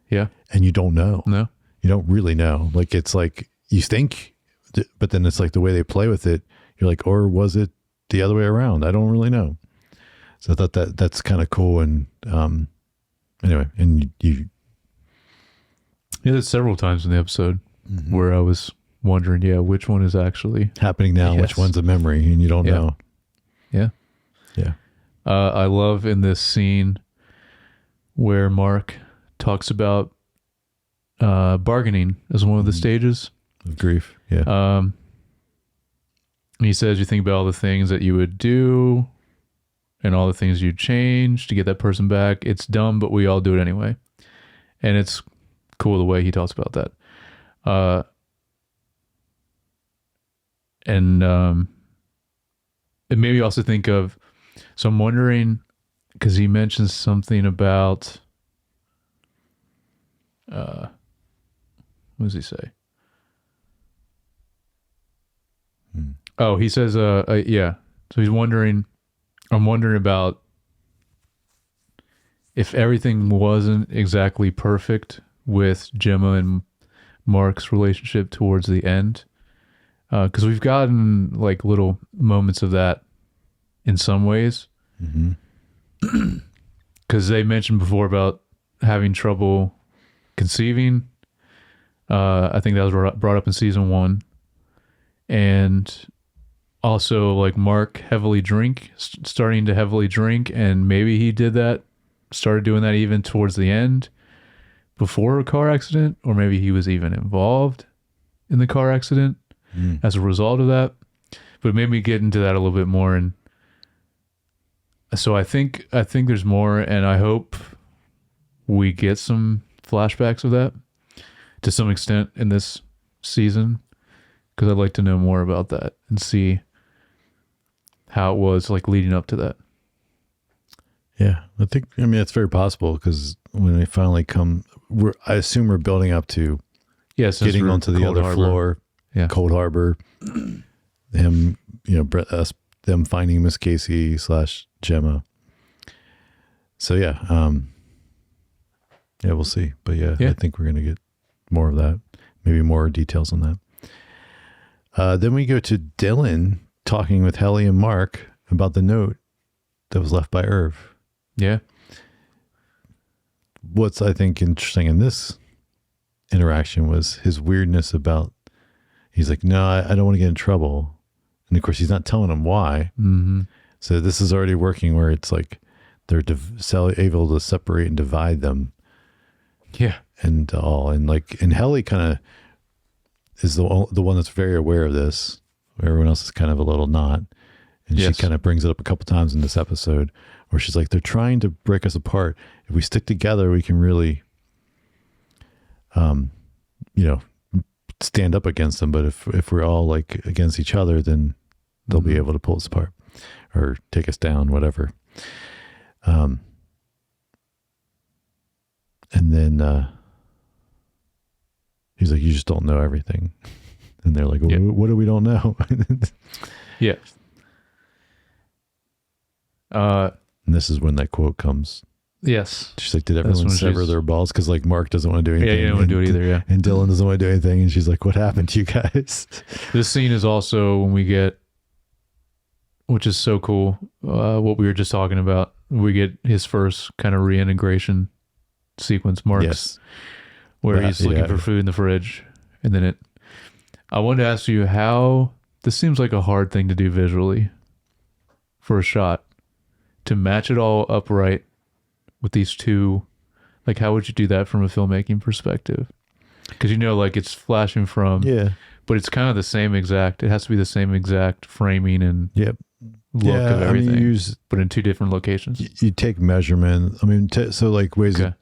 Yeah. And you don't know. No. You don't really know. Like, it's like you think, but then it's like the way they play with it, you're like, or was it the other way around? I don't really know. So I thought that's kind of cool. And anyway, and you there's several times in the episode where I was wondering, which one is actually happening now, which one's a memory, and you don't know. Yeah. Yeah. I love in this scene where Mark talks about bargaining as one of the stages. Grief. Yeah. He says, you think about all the things that you would do and all the things you'd change to get that person back. It's dumb, but we all do it anyway. And it's cool the way he talks about that. And it made me also think of, so I'm wondering, because he mentions something about, what does he say? Oh, he says, yeah. So I'm wondering about if everything wasn't exactly perfect with Gemma and Mark's relationship towards the end. Because we've gotten like little moments of that in some ways. Because they mentioned before about having trouble conceiving. I think that was brought up in season 1. And also like Mark starting to heavily drink. And maybe he started doing that even towards the end before a car accident. Or maybe he was even involved in the car accident as a result of that. But it made me get into that a little bit more. And so I think there's more, and I hope we get some flashbacks of that to some extent in this season, because I'd like to know more about that and see how it was like leading up to that. Yeah, I mean, it's very possible, because when they finally come, I assume we're building up to getting onto the other floor, Cold Harbor, them, them finding Miss Casey / Gemma. So yeah, we'll see. But I think we're gonna get more of that, maybe more details on that. Then we go to Dylan talking with Helly and Mark about the note that was left by Irv. Yeah. What's, I think, interesting in this interaction was his weirdness about, he's like, no, I don't want to get in trouble. And of course, he's not telling him why. So this is already working where it's like they're able to separate and divide them. Yeah. And all. And like, and Helly kind of is the one that's very aware of this. Everyone else is kind of a little not. And she kind of brings it up a couple times in this episode where she's like, they're trying to break us apart. If we stick together, we can really, stand up against them. But if we're all like against each other, then they'll be able to pull us apart or take us down, whatever. And then he's like, you just don't know everything. And they're like, what do we don't know? Yeah. Uh, And this is when that quote comes. yes. She's like, did That's everyone when sever she's- their balls? Because like Mark doesn't want to do anything. Yeah, you don't want to do it either. Yeah. And Dylan doesn't want to do anything. And she's like, what happened to you guys? This scene is also when we get, which is so cool, what we were just talking about. We get his first kind of reintegration sequence, Mark's, Yes. where That- he's looking yeah. for food in the fridge. And then I wanted to ask you how, this seems like a hard thing to do visually for a shot, to match it all upright with these two. Like, how would you do that from a filmmaking perspective? Because, like, it's flashing from, Yeah. but it's kind of the same exact, it has to be the same exact framing and Yep. look Yeah, of everything, you use, but in two different locations. you take measurement. I mean, so like ways, Okay.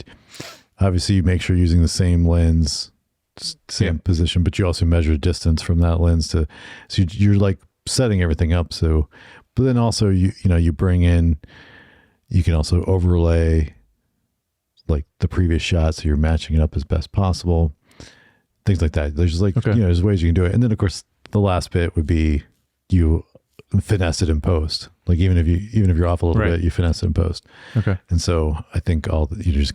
obviously you make sure you're using the same lens, same Yeah. position, but you also measure distance from that lens so you're like setting everything up. So, but then also you bring in, you can also overlay like the previous shot. So you're matching it up as best possible. Things like that. There's like, Okay. there's ways you can do it. And then of course the last bit would be you finesse it in post. Like even if you're off a little Right. bit, you finesse it in post. Okay. And so I think you just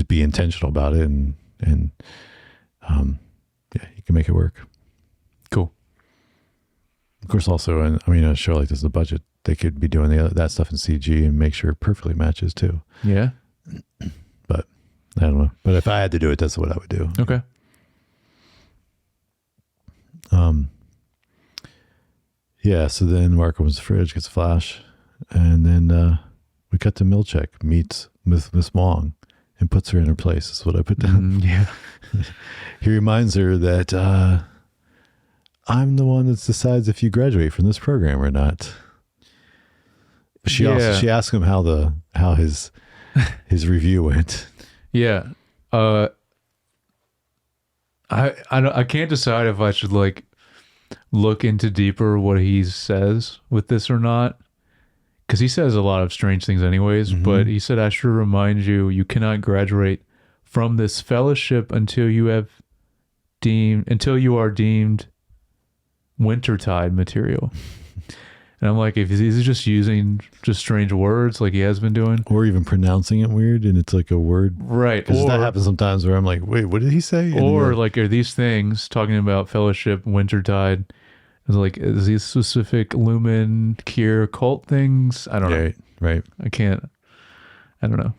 be intentional about it and yeah, you can make it work. Cool. Of course, also, and I mean, a show like this, the budget, they could be doing that stuff in CG and make sure it perfectly matches too. Yeah. But I don't know. But if I had to do it, that's what I would do. Okay. Yeah. So then Mark opens the fridge, gets a flash, and then we cut to Milchek meets with Miss Wong and puts her in her place. That's what I put down. Yeah. He reminds her that I'm the one that decides if you graduate from this program or not. She asks him how his review went. Yeah. I can't decide if I should like look into deeper what he says with this or not, because he says a lot of strange things anyways. Mm-hmm. But he said, I should remind you, you cannot graduate from this fellowship until you are deemed wintertide material. And I'm like, if he's just using just strange words like he has been doing, Or even pronouncing it weird and it's like a word. right? Because that happens sometimes where I'm like, wait, what did he say? And Or then like, are these things talking about fellowship, wintertide? Is like, is these specific lumen cure cult things? I don't know. right. I don't know.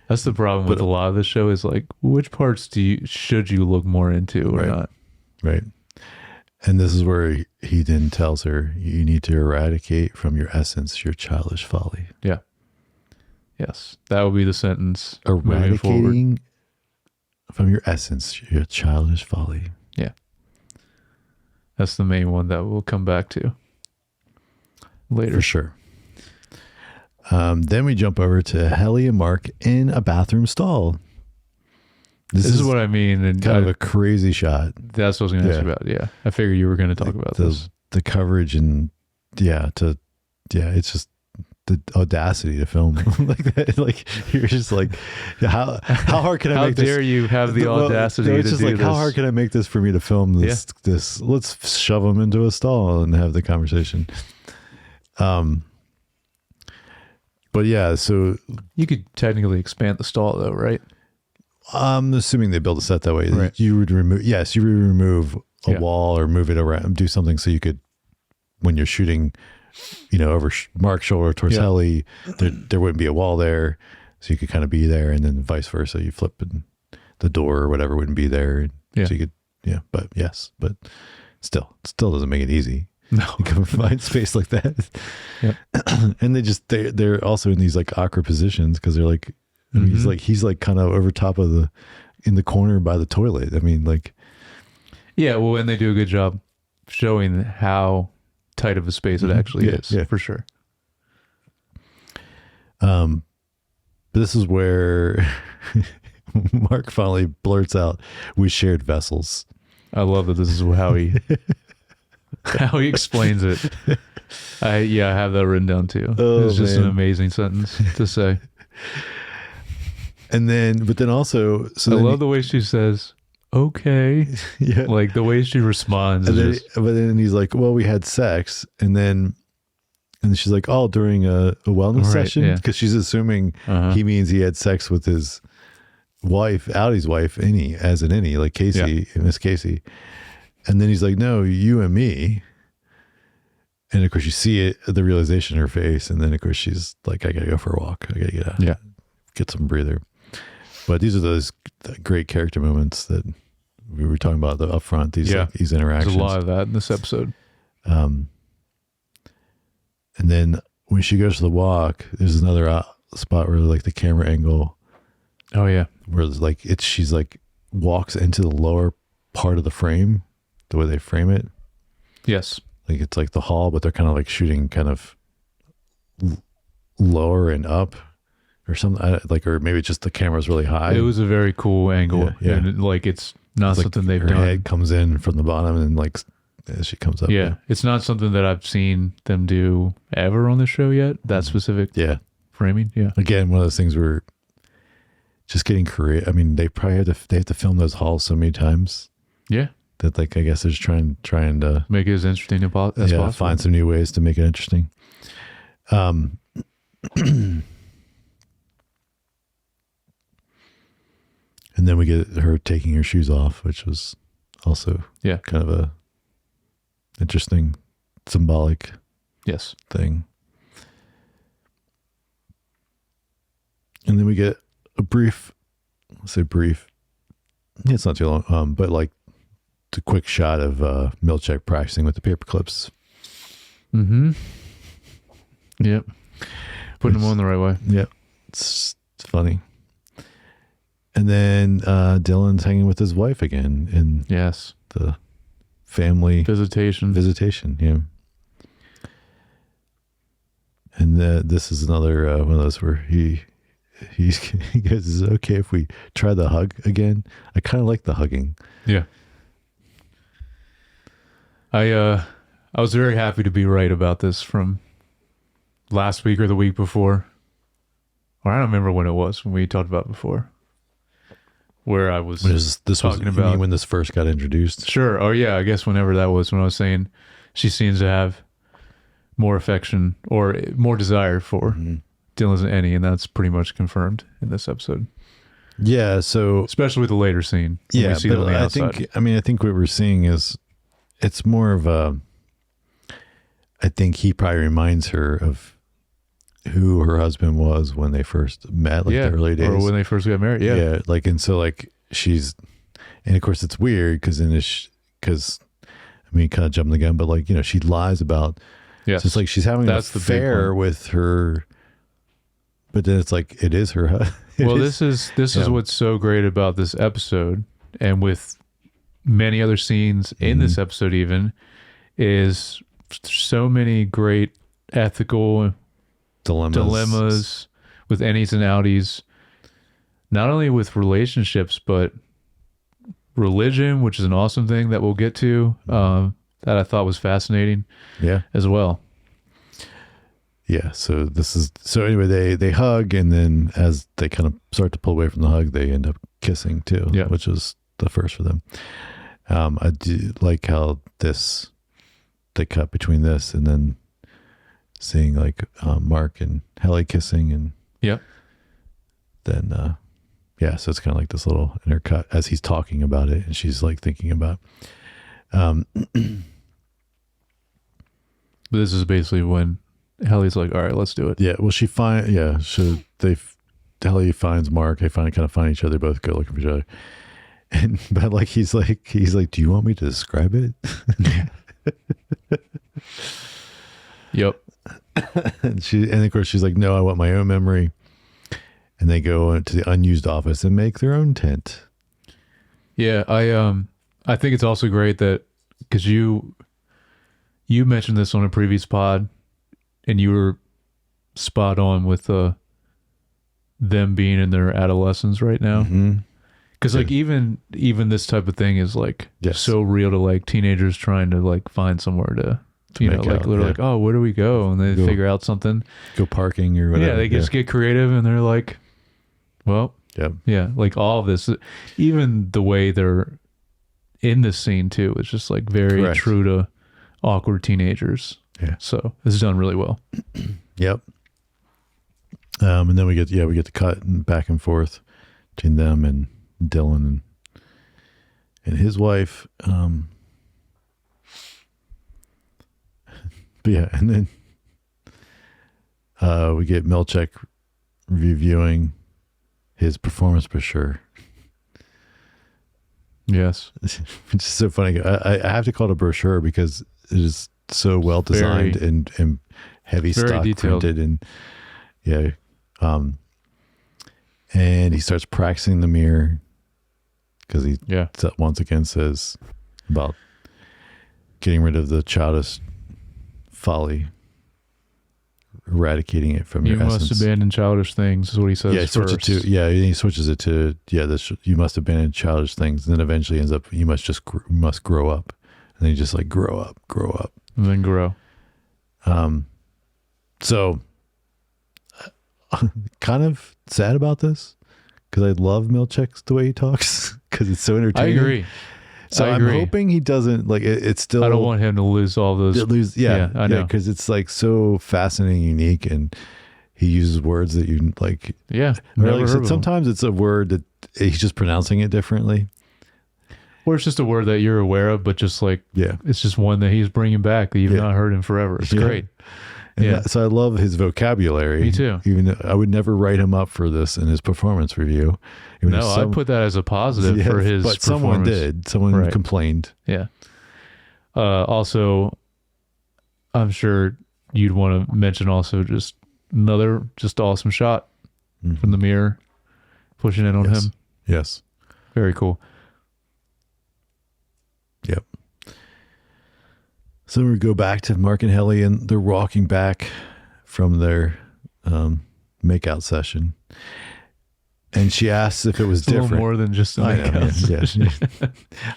That's the problem with a lot of the show is like, which parts should you look more into or Right. not? Right. And this is where he then tells her, you need to eradicate from your essence your childish folly. Yeah. Yes. That would be the sentence moving forward. Eradicating from your essence your childish folly. Yeah. That's the main one that we'll come back to later. For sure. Then we jump over to Helly and Mark in a bathroom stall. This is what I mean. And kind of a crazy shot. that's what I was going to ask you about. Yeah. I figured you were going to talk about this. The coverage and it's just the audacity to film like that. Like you're just like, how hard can I How make this? dare you have the audacity no, to it's just do like, this? how hard can I make this for me to film this? Let's shove them into a stall and have the conversation. But yeah, so You could technically expand the stall though, right? I'm assuming they build a set that way. Right. You would remove a Yeah. wall or move it around, do something so you could, when you're shooting, over Mark's shoulder towards Yeah. Helly, there wouldn't be a wall there. So you could kind of be there, and then vice versa. You flip and the door or whatever wouldn't be there. Yeah. So you could, but still doesn't make it easy. No. You can find space like that. Yep. And they're also in these like awkward positions because they're like, I mean, he's like kind of over top of in the corner by the toilet. I mean, like, Yeah, well, and they do a good job showing how tight of a space it actually is, for sure. but this is where Mark finally blurts out, "We shared vessels." I love that this is how he explains it. I have that written down too. Oh, it's just man. an amazing sentence to say. But then also, I love the way she says, okay. Yeah. Like the way she responds And is then, just, but then he's like, well, we had sex. And she's like, oh, during a wellness Right, session? yeah. Because she's assuming Uh-huh. he means he had sex with his wife, Audie's wife, Annie, like Casey, Miss Casey. And then he's like, no, you and me. And of course you see it, the realization in her face. And then of course she's like, I gotta go for a walk. I gotta get out, get some breather. But these are those great character moments that we were talking about up front. These interactions. there's a lot of that in this episode. And then when she goes to the walk, there's another spot where like the camera angle, Oh yeah. where it's like she's like walks into the lower part of the frame, the way they frame it. Yes. Like it's like the hall, but they're kind of like shooting kind of lower and up or something. Or maybe it's just the camera's really high. It was a very cool angle. Yeah. And like it's not It's something like they've her done. head comes in from the bottom and like as she comes up. Yeah. It's not something that I've seen them do ever on the show yet. That specific Yeah. framing. Yeah. Again, one of those things where just getting creative. I mean, they probably have to film those halls so many times Yeah. that like, I guess they're just trying to Make it as interesting as possible. find some new ways to make it interesting. And then we get her taking her shoes off, which was also kind of a interesting symbolic Yes. thing. And then we get a brief, it's not too long, but like a quick shot of Milchek practicing with the paper clips. Mm-hmm. Yep. Putting them on the right way. Yeah, it's funny. And then Dylan's hanging with his wife again in Yes. the family Visitation. yeah. And this is another one of those where he goes, is it okay if we try the hug again? I kind of like the hugging. Yeah. I was very happy to be right about this from last week or the week before. Or I don't remember when it was when we talked about it before. Where I was talking about, you mean when this first got introduced. Sure. Oh yeah, I guess whenever that was, when I was saying she seems to have more affection or more desire for Dylan's and Annie, and that's pretty much confirmed in this episode. Yeah, so especially with the later scene. When we see them on the outside. I think what we're seeing is it's more of a, I think he probably reminds her of who her husband was when they first met, like the early days, or when they first got married. Yeah, like, and so like she's, and of course it's weird because I mean, kind of jumping the gun, but like, you know, she lies about. Yeah, so it's like she's having an affair with her, but then it's like it is her husband. Well, this is what's so great about this episode, and with many other scenes in this episode, even is so many great ethical dilemmas with Annies and Outies, not only with relationships but religion, which is an awesome thing that we'll get to, that I thought was fascinating as well. So anyway, they hug, and then as they kind of start to pull away from the hug, they end up kissing too, which is the first for them. I do like how they cut between this and then seeing like Mark and Helly kissing, and then so it's kind of like this little intercut as he's talking about it and she's like thinking about this is basically when Helly's like, all right, let's do it. Helly finds Mark, they kind of find each other, both go looking for each other, and but like he's like do you want me to describe it? Yep. And of course she's like, no, I want my own memory. And they go into the unused office and make their own tent. Yeah, I think it's also great that because you mentioned this on a previous pod, and you were spot on with them being in their adolescence right now. Because like even this type of thing is like so real to like teenagers trying to like find somewhere to you know, like they're like, oh, where do we go? And they figure out something. Go parking or whatever. Yeah, they just get creative, and they're like, well, like all of this, even the way they're in this scene too is just like very Correct. true to awkward teenagers. Yeah. So this is done really well. Yep. And then we get the cut and back and forth between them and Dylan and his wife. But yeah, and then we get Milchek reviewing his performance brochure. Yes. Which is so funny. I have to call it a brochure because it is so well designed and heavy very stock detailed. printed and and he starts practicing the mirror because he once again says about getting rid of the childish folly, eradicating it from You your must essence. abandon childish things is what he says. He switches first. he switches it to you must abandon childish things, and then eventually ends up you must grow up, and then you just like grow up, And then grow. So kind of sad about this because I love Milchek's the way he talks because it's so I entertaining. agree. So I'm hoping he doesn't like it. It's still I don't want him to lose all those. I know because it's like so fascinating, unique, and he uses words that you like. Yeah, Or never like I heard said, of him. sometimes it's a word that he's just pronouncing it differently. Or it's just a word that you're aware of, but just like it's just one that he's bringing back that you've not heard in forever. It's great. And so I love his vocabulary. Me too. Even though I would never write him up for this in his performance review. Even if I put that as a positive for his but someone performance. did. Someone complained. Yeah. Also, I'm sure you'd want to mention also just another awesome shot from the mirror pushing in on him. Yes. Very cool. Yep. So we go back to Mark and Helly, and they're walking back from their makeout session. And she asks if it was It's a little different. more than just a I know, makeout.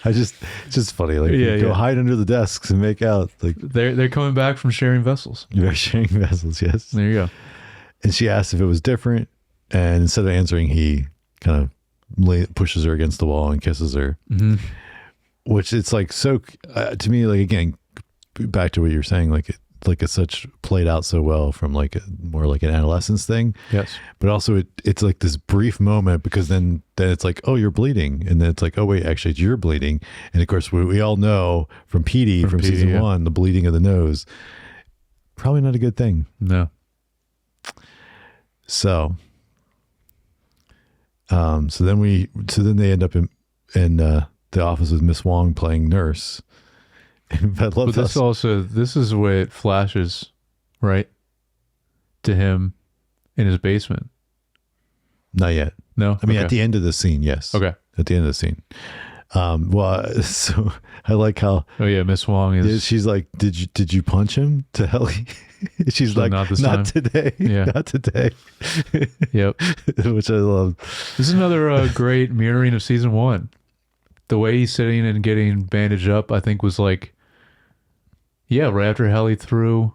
it's just funny. Like, go hide under the desks and make out. Like they're coming back from sharing vessels. You're sharing vessels, yes. There you go. And she asks if it was different. And instead of answering, he kind of pushes her against the wall and kisses her. Mm-hmm. Which it's like so to me, like again, back to what you're saying, like it's such played out so well from like more like an adolescence thing. Yes. But also it's like this brief moment because then it's like, oh, you're bleeding. And then it's like, oh wait, actually it's you're bleeding. And of course we all know from Petey from season 1, the bleeding of the nose, probably not a good thing. No. So then they end up in the office with Miss Wong playing nurse. But this is where it flashes, right, to him in his basement. Not yet. No, I mean at the end of the scene, yes. Okay. At the end of the scene. So I like how. Oh yeah, Miss Wong is. She's like, did you punch him to Helly? She's So like, not this not time." today. Yeah. Not today. Yep. Which I love. This is another great mirroring of season 1. The way he's sitting and getting bandaged up, I think, was like, right after Helly threw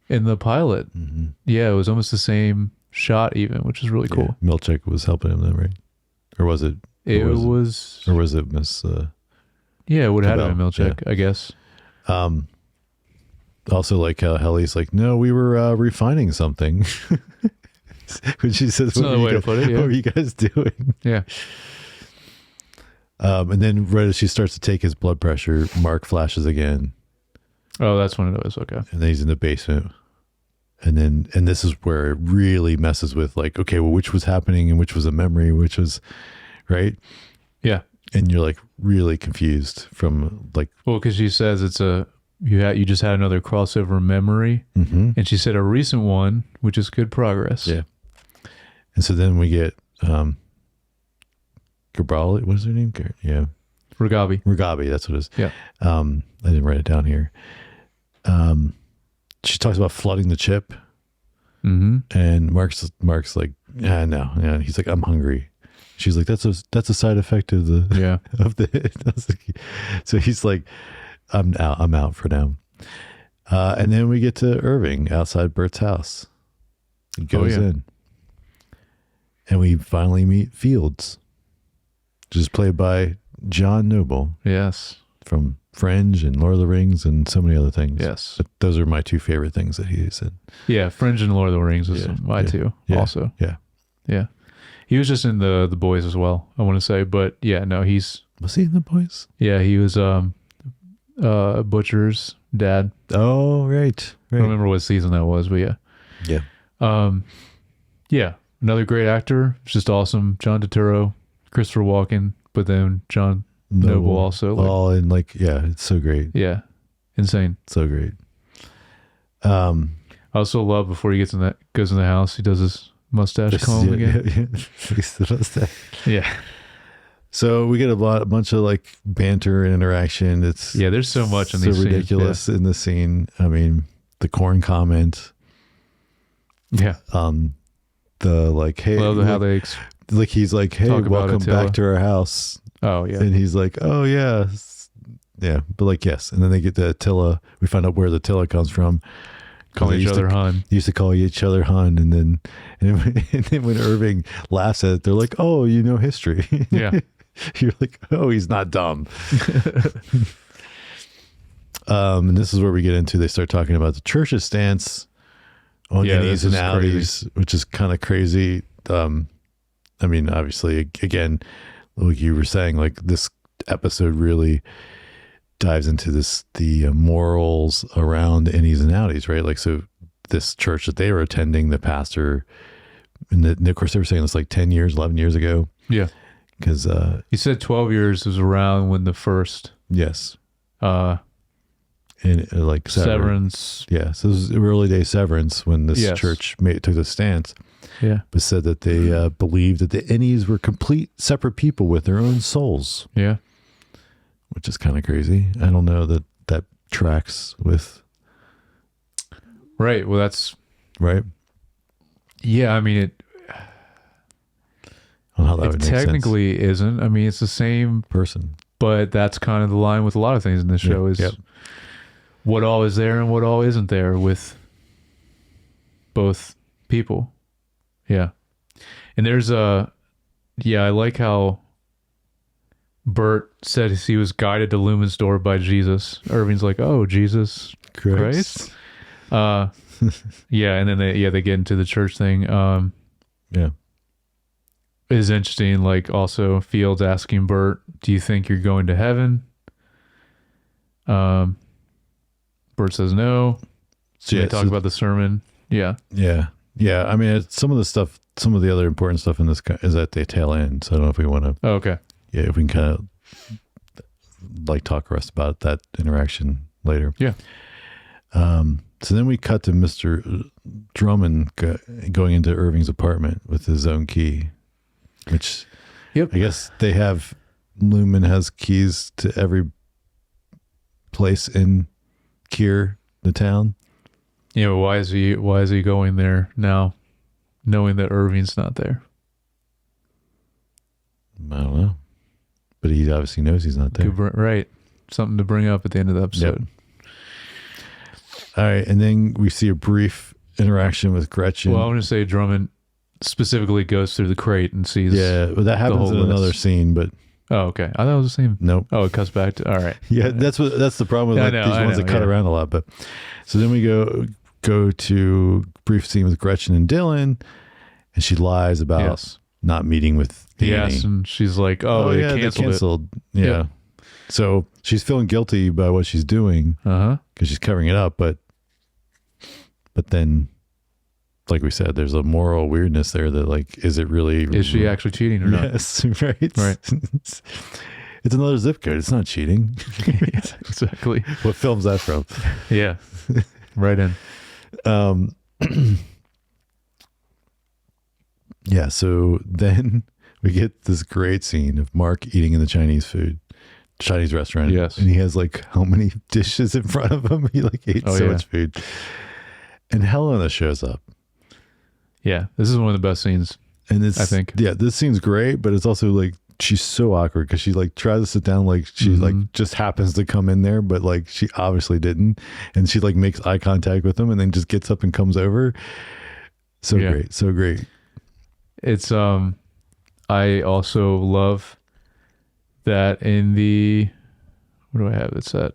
in the pilot. Mm-hmm. Yeah, it was almost the same shot, even, which is really cool. Yeah. Milchek was helping him then, right? Or was it? It was. Or was it Miss? Yeah, it would have had to Cabell, be Milchek, I guess. Also, like how Helly's like, no, we were refining something. When she says, That's another way to put it. What Yeah. were you guys doing? Yeah. And then right as she starts to take his blood pressure, Mark flashes again, Oh, that's when it was. Okay. and then he's in the basement. And this is where it really messes with like, okay, well, which was happening and which was a memory, which was right. Yeah. And you're like really confused from like, Well, because she says you just had another crossover memory, and she said a recent one, which is good progress. yeah. And so then we get Gabrali, what's her name? Yeah. Ragabi. That's what it is. Yeah. I didn't write it down here. She talks about flooding the chip, and Mark's like, no. Yeah. He's like, I'm hungry. She's like, that's a side effect of the of the hit. So he's like, I'm out for now. And then we get to Irving outside Bert's house. He goes in, and we finally meet Fields, just played by John Noble Yes. from Fringe and Lord of the Rings and so many other things. Yes. But those are my two favorite things that he said. Yeah. Fringe and Lord of the Rings is Yeah, my two yeah, also. Yeah. Yeah. He was just in the Boys as well, I want to say. But yeah, no, Was he in The Boys? he was Butcher's dad. Oh, right. I don't remember what season that was, but yeah. Yeah. Yeah. Another great actor. It's just awesome. John Turturro, Christopher Walken, but then John Noble also. Like, all in yeah, it's so great. yeah. Insane. So great. I also love before he goes in the house, he does his mustache comb again. Yeah. Fix the mustache. Yeah. So we get a bunch of like banter and interaction. It's There's so much in so these scenes. ridiculous in the scene. I mean, the corn comment. Yeah. The like, hey, I love how they like he's like, hey, talk about welcome Attila. back to our house. Oh yeah. And he's like, oh yeah, yeah. But like, yes. And then they get the Attila. We find out where the Attila comes from. Call each other hun. Used to call each other hun, and then when Irving laughs at it, they're like, "Oh, you know history." Yeah. You're like, "Oh, he's not dumb." And this is where we get into. They start talking about the church's stance on innies and outies, which is kind of crazy. I mean, obviously, again, like you were saying, like this episode really dives into the morals around innies and outies, right? Like, so this church that they were attending, the pastor, and of course they were saying this like 10 years, 11 years ago. Yeah. Because he said 12 years was around when the first yes, and like Severance. Yeah, so this was early day Severance when this church took the stance. Yeah. But said that they believed that the innies were complete separate people with their own souls. Yeah. Which is kind of crazy. I don't know that tracks with. Right. Well, that's right. Yeah. I mean, it how that would make technically sense. Isn't. I mean, it's the same person, but that's kind of the line with a lot of things in this show is what all is there and what all isn't there with both people. Yeah. And there's I like how Bert said he was guided to Lumen's door by Jesus. Irving's like, oh, Jesus Christ. Yeah, and then they get into the church thing. Is interesting. Like also Fields asking Bert, do you think you're going to heaven? Bert says no. So they talk about the sermon. Yeah. Yeah. Yeah. I mean, some of the other important stuff in this is at the tail end. So I don't know if we want to. Oh, okay. Yeah, if we can kind of like talk to us about that interaction later. Yeah. So then we cut to Mr. Drummond going into Irving's apartment with his own key, which I guess Lumen has keys to every place in Keir, the town. Yeah, but why is he going there now, knowing that Irving's not there? I don't know. But he obviously knows he's not there. Right. Something to bring up at the end of the episode. Yep. All right. And then we see a brief interaction with Gretchen. Well, I want to say Drummond specifically goes through the crate and sees. Yeah, but that happens in another scene. But oh, okay. I thought it was the same. Nope. Oh, it cuts back to. All right. Yeah, that's the problem with these ones that cut around a lot. But so then we go to brief scene with Gretchen and Dylan, and she lies about not meeting with Danny. Yes, and she's like, "Oh, they canceled it." Yeah. Yep. So she's feeling guilty by what she's doing because she's covering it up, but then, like we said, there's a moral weirdness there that, like, is she actually cheating or not? Yes, right. It's another zip code. It's not cheating. Yes, exactly. What film's that from? Yeah, right in. Yeah. So then we get this great scene of Mark eating in the Chinese restaurant. Yes. And he has like how many dishes in front of him? He like ate so much food. And Helena shows up. Yeah. This is one of the best scenes. And I think. Yeah, this scene's great, but it's also like she's so awkward because she like tries to sit down, like she like just happens to come in there, but like she obviously didn't. And she like makes eye contact with him and then just gets up and comes over. So great. So great. It's I also love that in the, what do I have it set?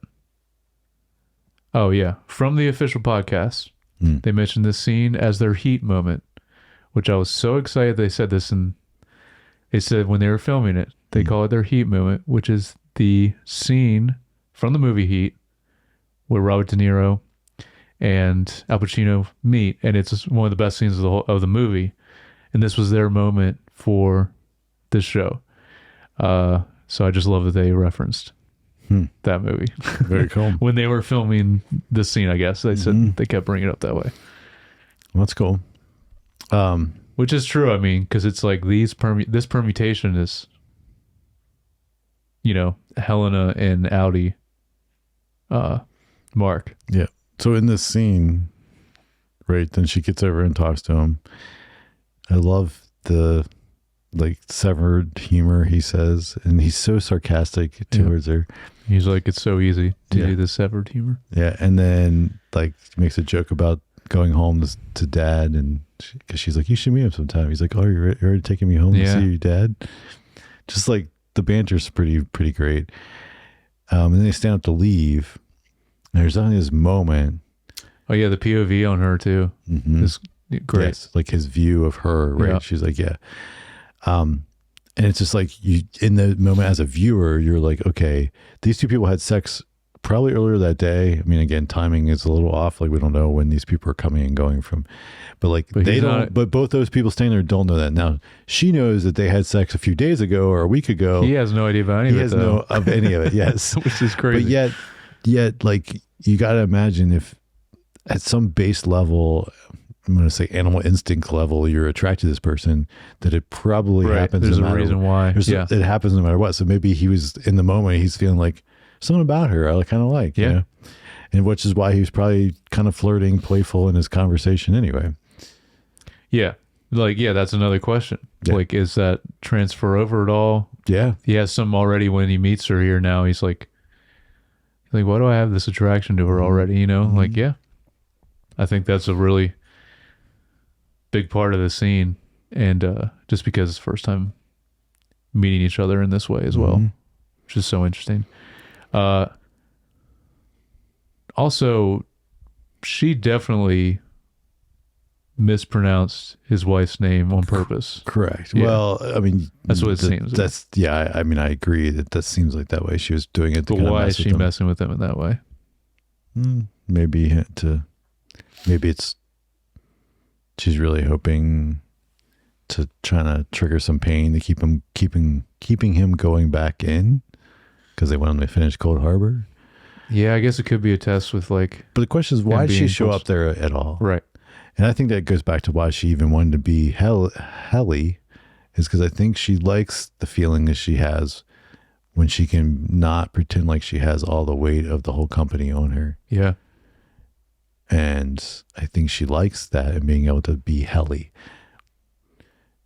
Oh yeah, from the official podcast, they mentioned this scene as their heat moment, which I was so excited they said this, and they said when they were filming it, they call it their heat moment, which is the scene from the movie Heat where Robert De Niro and Al Pacino meet, and it's one of the best scenes of the movie, and this was their moment for this show. So I just love that they referenced that movie. Very cool. When they were filming this scene, I guess they said they kept bringing it up that way. Well, that's cool. Which is true. I mean, because it's like this permutation is, Helena and Audi, Mark. Yeah. So in this scene, right, then she gets over and talks to him. I love the severed humor he says, and he's so sarcastic towards her. He's like, it's so easy to do the severed humor. Yeah, and then makes a joke about going home to dad, and because she's like, you should meet him sometime. He's like, oh, you're already taking me home to see your dad. Just like the banter's pretty great. And then they stand up to leave. And there's only this moment. Oh yeah, the POV on her too. Is great. Yes, like his view of her, right? Yeah. She's like, yeah. And it's just like you, in the moment as a viewer, you're like, okay, these two people had sex probably earlier that day. I mean, again, timing is a little off. Like we don't know when these people are coming and going from, but they don't. But both those people standing there don't know that. Now she knows that they had sex a few days ago or a week ago. He has no idea about any of it. He has no of any of it. Yes, which is crazy. But yet, like you got to imagine if at some base level, I'm going to say animal instinct level, you're attracted to this person, that it probably happens. There's a reason why. It happens no matter what. So maybe he was in the moment, he's feeling like something about her I kind of like. Yeah. And which is why he was probably kind of flirting, playful in his conversation anyway. Yeah. That's another question. Yeah. Like, is that transfer over at all? Yeah. He has some already when he meets her here now. He's like, why do I have this attraction to her already? Like, yeah. I think that's a really big part of the scene, and just because it's the first time meeting each other in this way as well, which is so interesting. Also, she definitely mispronounced his wife's name on purpose. Correct. Yeah. Well, I mean, that's what it seems. I mean, I agree that seems like that way. She was doing it to but why is she messing with him in that way? Maybe she's really hoping to try to trigger some pain to keeping him going back in, because they want him to finish Cold Harbor. Yeah, I guess it could be a test with But the question is, why did she show up there at all? Right. And I think that goes back to why she even wanted to be Helly, is because I think she likes the feeling that she has when she can not pretend like she has all the weight of the whole company on her. Yeah. And I think she likes that and being able to be Helly.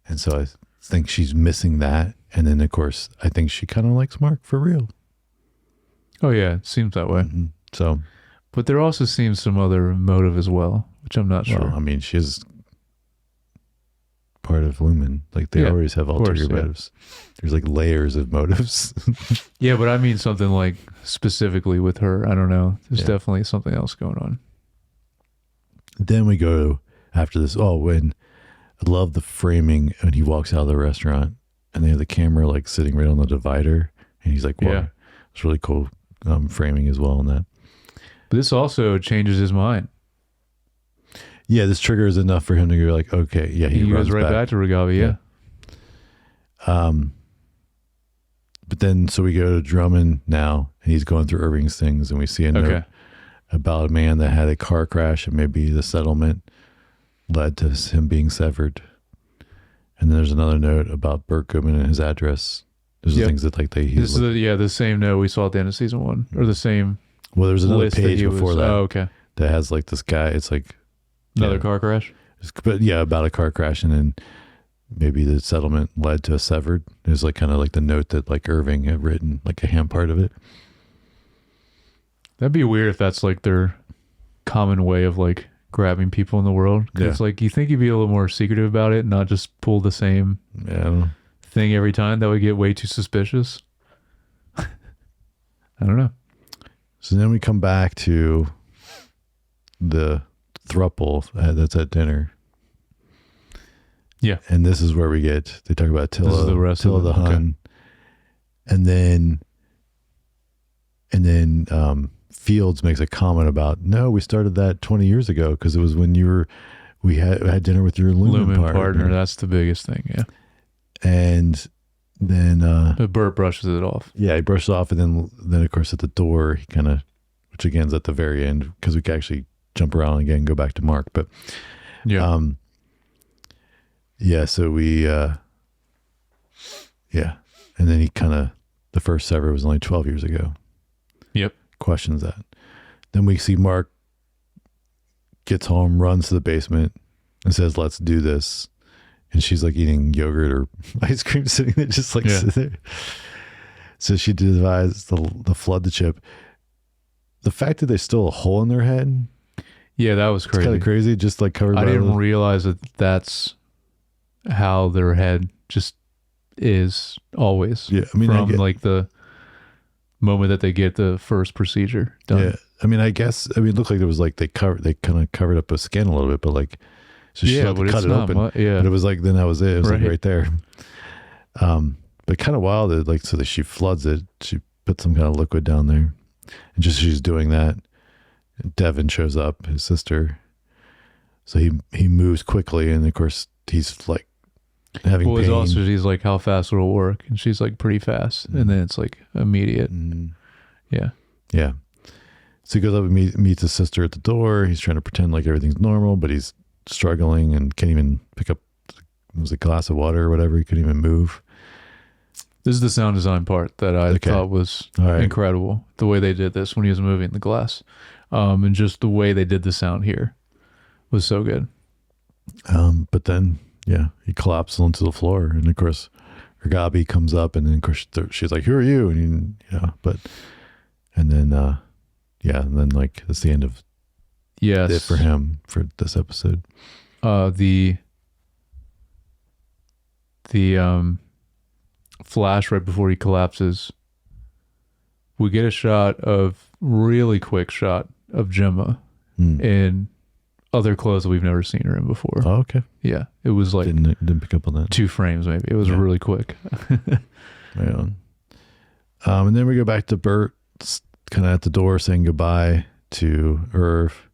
And so I think she's missing that. And then, of course, I think she kind of likes Mark for real. Oh, yeah. It seems that way. So, but there also seems some other motive as well, which I'm not sure. I mean, she's part of Lumen. Like, they always have ulterior motives. There's like layers of motives. Yeah, but I mean something like specifically with her. I don't know. There's definitely something else going on. Then we go after this. When I love the framing when he walks out of the restaurant and they have the camera like sitting right on the divider, and he's like, "Wow, yeah. It's really cool framing as well." In that, but this also changes his mind. Yeah, this trigger is enough for him to go like, "Okay, yeah." He goes right back to Regavi. Yeah. But then so we go to Drummond now, and he's going through Irving's things, and we see a note about a man that had a car crash, and maybe the settlement led to him being severed. And then there's another note about Burt Goodman and his address. There's the things that like they. This is the same note we saw at the end of season 1, or the same. Well, there's another page before that. Oh, okay. That has like this guy. It's like another car crash. But yeah, about a car crash, and then maybe the settlement led to a severed. There's like kind of like the note that like Irving had written, like a hand part of it. That'd be weird if that's like their common way of like grabbing people in the world. It's like, you think you'd be a little more secretive about it and not just pull the same thing every time? That would get way too suspicious. I don't know. So then we come back to the throuple that's at dinner. Yeah. And this is where they talk about Attila, This is the rest Attila of the it. Okay. Hun. And then Fields makes a comment about, no, we started that 20 years ago because it was when we had dinner with your Lumen partner. That's the biggest thing. Yeah. And then But Bert brushes it off. yeah, he brushes off, and then of course at the door he kind of, which again is at the very end because we can actually jump around again and go back to Mark. But Yeah. yeah, so we yeah, and then he kind of, the first Sever was only 12 years ago. Yep. Questions that. Then we see Mark gets home, runs to the basement, and says, "Let's do this." And she's like eating yogurt or ice cream, sitting there, just like sitting there. So she devised the flood the chip. The fact that there's still a hole in their head, Yeah, that was it's crazy. kind of crazy. Just like covered. I by didn't realize that that's how their head just is always. Yeah, I mean, from like the moment that they get the first procedure done. Yeah, I mean, it looked like there was like they kind of covered up a skin a little bit, but like, so she had to cut it open. But it was like, then that was it. It was like right there. But kind of wild that like, so that she floods it. She put some kind of liquid down there, and just as she's doing that, Devin shows up, his sister. So he moves quickly, and of course he's like having pain. Also, he's like, how fast will it work? And she's like, pretty fast. And then it's like immediate. Yeah. Yeah. So he goes up and meets his sister at the door. He's trying to pretend like everything's normal, but he's struggling and can't even pick up, a glass of water or whatever. He couldn't even move. This is the sound design part that I thought was incredible. The way they did this when he was moving the glass. And just the way they did the sound here was so good. But then, yeah, he collapses onto the floor. And of course, Gabi comes up, and then of course she's like, "Who are you?" And and then like that's the end of it for him for this episode. The flash right before he collapses, we get a really quick shot of Gemma in other clothes that we've never seen her in before. Oh, okay. Yeah, it was like didn't pick up on that. 2 frames maybe. It was really quick. Right on. And then we go back to Bert, kind of at the door saying goodbye to Irv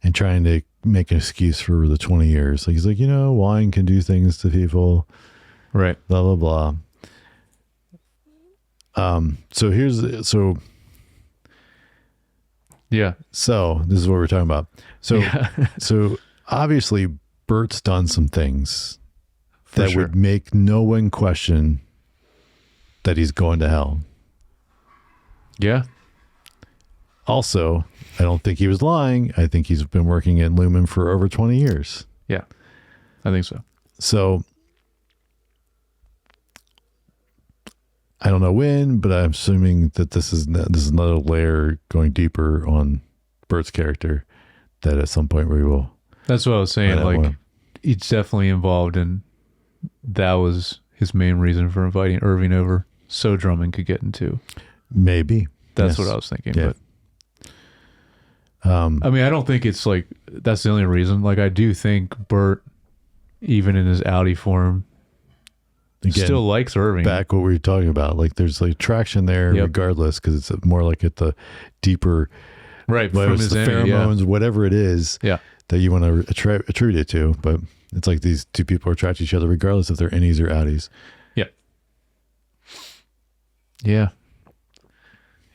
and trying to make an excuse for the 20 years. Like he's like, wine can do things to people. Right. Blah, blah, blah. So yeah. So this is what we're talking about. So, so obviously Bert's done some things that would make no one question that he's going to hell. Yeah. Also, I don't think he was lying. I think he's been working at Lumen for over 20 years. Yeah, I think so. So I don't know when, but I'm assuming that this is another layer going deeper on Bert's character that at some point we will. That's what I was saying. Like he's definitely involved, and that was his main reason for inviting Irving over, so Drummond could get into. Maybe. That's what I was thinking. Yeah. But I mean, I don't think it's like that's the only reason. Like I do think Bert, even in his Audi form, again, still likes Irving. Back what we were talking about, like there's like traction there regardless, because it's more like at the deeper, right? From his the pheromones, whatever it is, that you want to attribute it to. But it's like these two people attract each other regardless if they're innies or outies. Yeah. Yeah.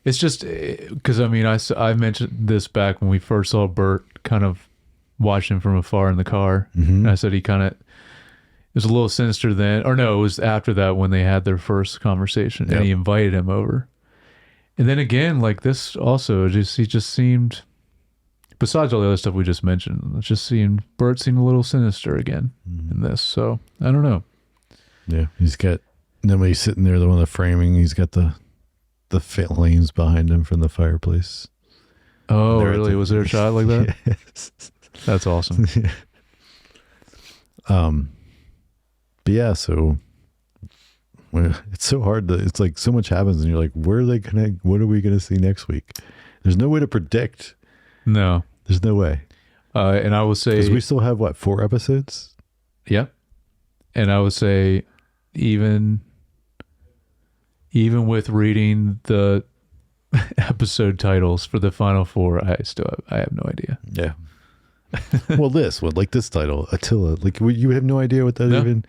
It's just because I mean I mentioned this back when we first saw Bert, kind of watched him from afar in the car. And I said he kind of was a little sinister then, or no, it was after that when they had their first conversation and he invited him over. And then again, like this also, he just seemed, besides all the other stuff we just mentioned, Bert seemed a little sinister again in this. So I don't know. Yeah, he's got, and then when he's sitting there, the one of the framing, he's got the flames behind him from the fireplace. Oh, really? Was there a shot like that? Yes. That's awesome. But yeah, so It's so hard to, it's like so much happens and you're like, where are they gonna, what are we gonna see next week? There's no way to predict. No. There's no way. And I will say, because we still have what, 4 episodes? yeah. And I would say even with reading the episode titles for the final 4, I have no idea. Yeah. Well, this title, Attila, like you have no idea what that even,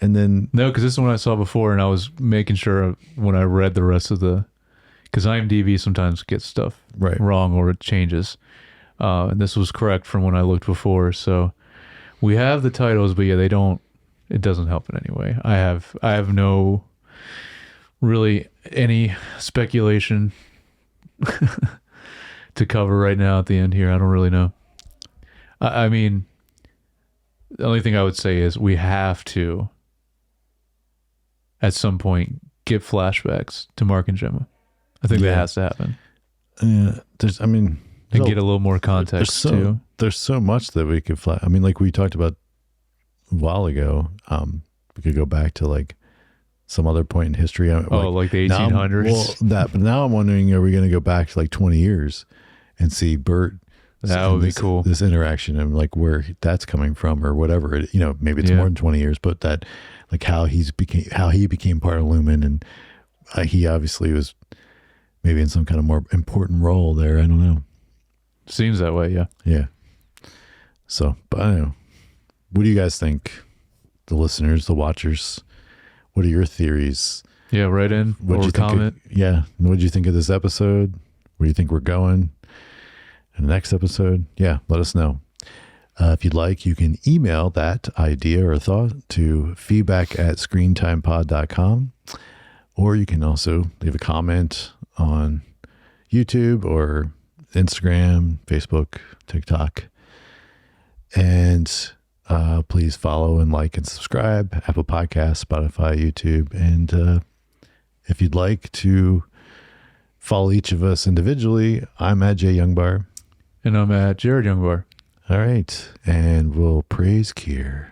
and then no, because this is one I saw before, and I was making sure when I read the rest of because IMDb sometimes gets stuff wrong or it changes, and this was correct from when I looked before. So we have the titles, but yeah, it doesn't help in any way. I have no really any speculation to cover right now at the end here. I don't really know. I mean, the only thing I would say is we have to, at some point, get flashbacks to Mark and Gemma. I think that has to happen. And get a little more context too. There's so much that we could like we talked about a while ago. We could go back to like some other point in history. Like the 1800s. But now I'm wondering, are we going to go back to like 20 years and see Bert? That would be cool. This interaction and like where that's coming from or whatever. Maybe it's more than 20 years, but that like how he became part of Lumen, and he obviously was maybe in some kind of more important role there. I don't know. Seems that way, yeah. Yeah. So, but I don't know. What do you guys think? The listeners, the watchers, what are your theories? Yeah, write in or comment. What did you think of this episode? Where do you think we're going? In the next episode, let us know. If you'd like, you can email that idea or thought to feedback@screentimepod.com, or you can also leave a comment on YouTube or Instagram, Facebook, TikTok. And please follow and like and subscribe, Apple Podcasts, Spotify, YouTube. And if you'd like to follow each of us individually, I'm at Jay Youngbar. And I'm at Jared Youngbar. All right. And we'll praise Kier.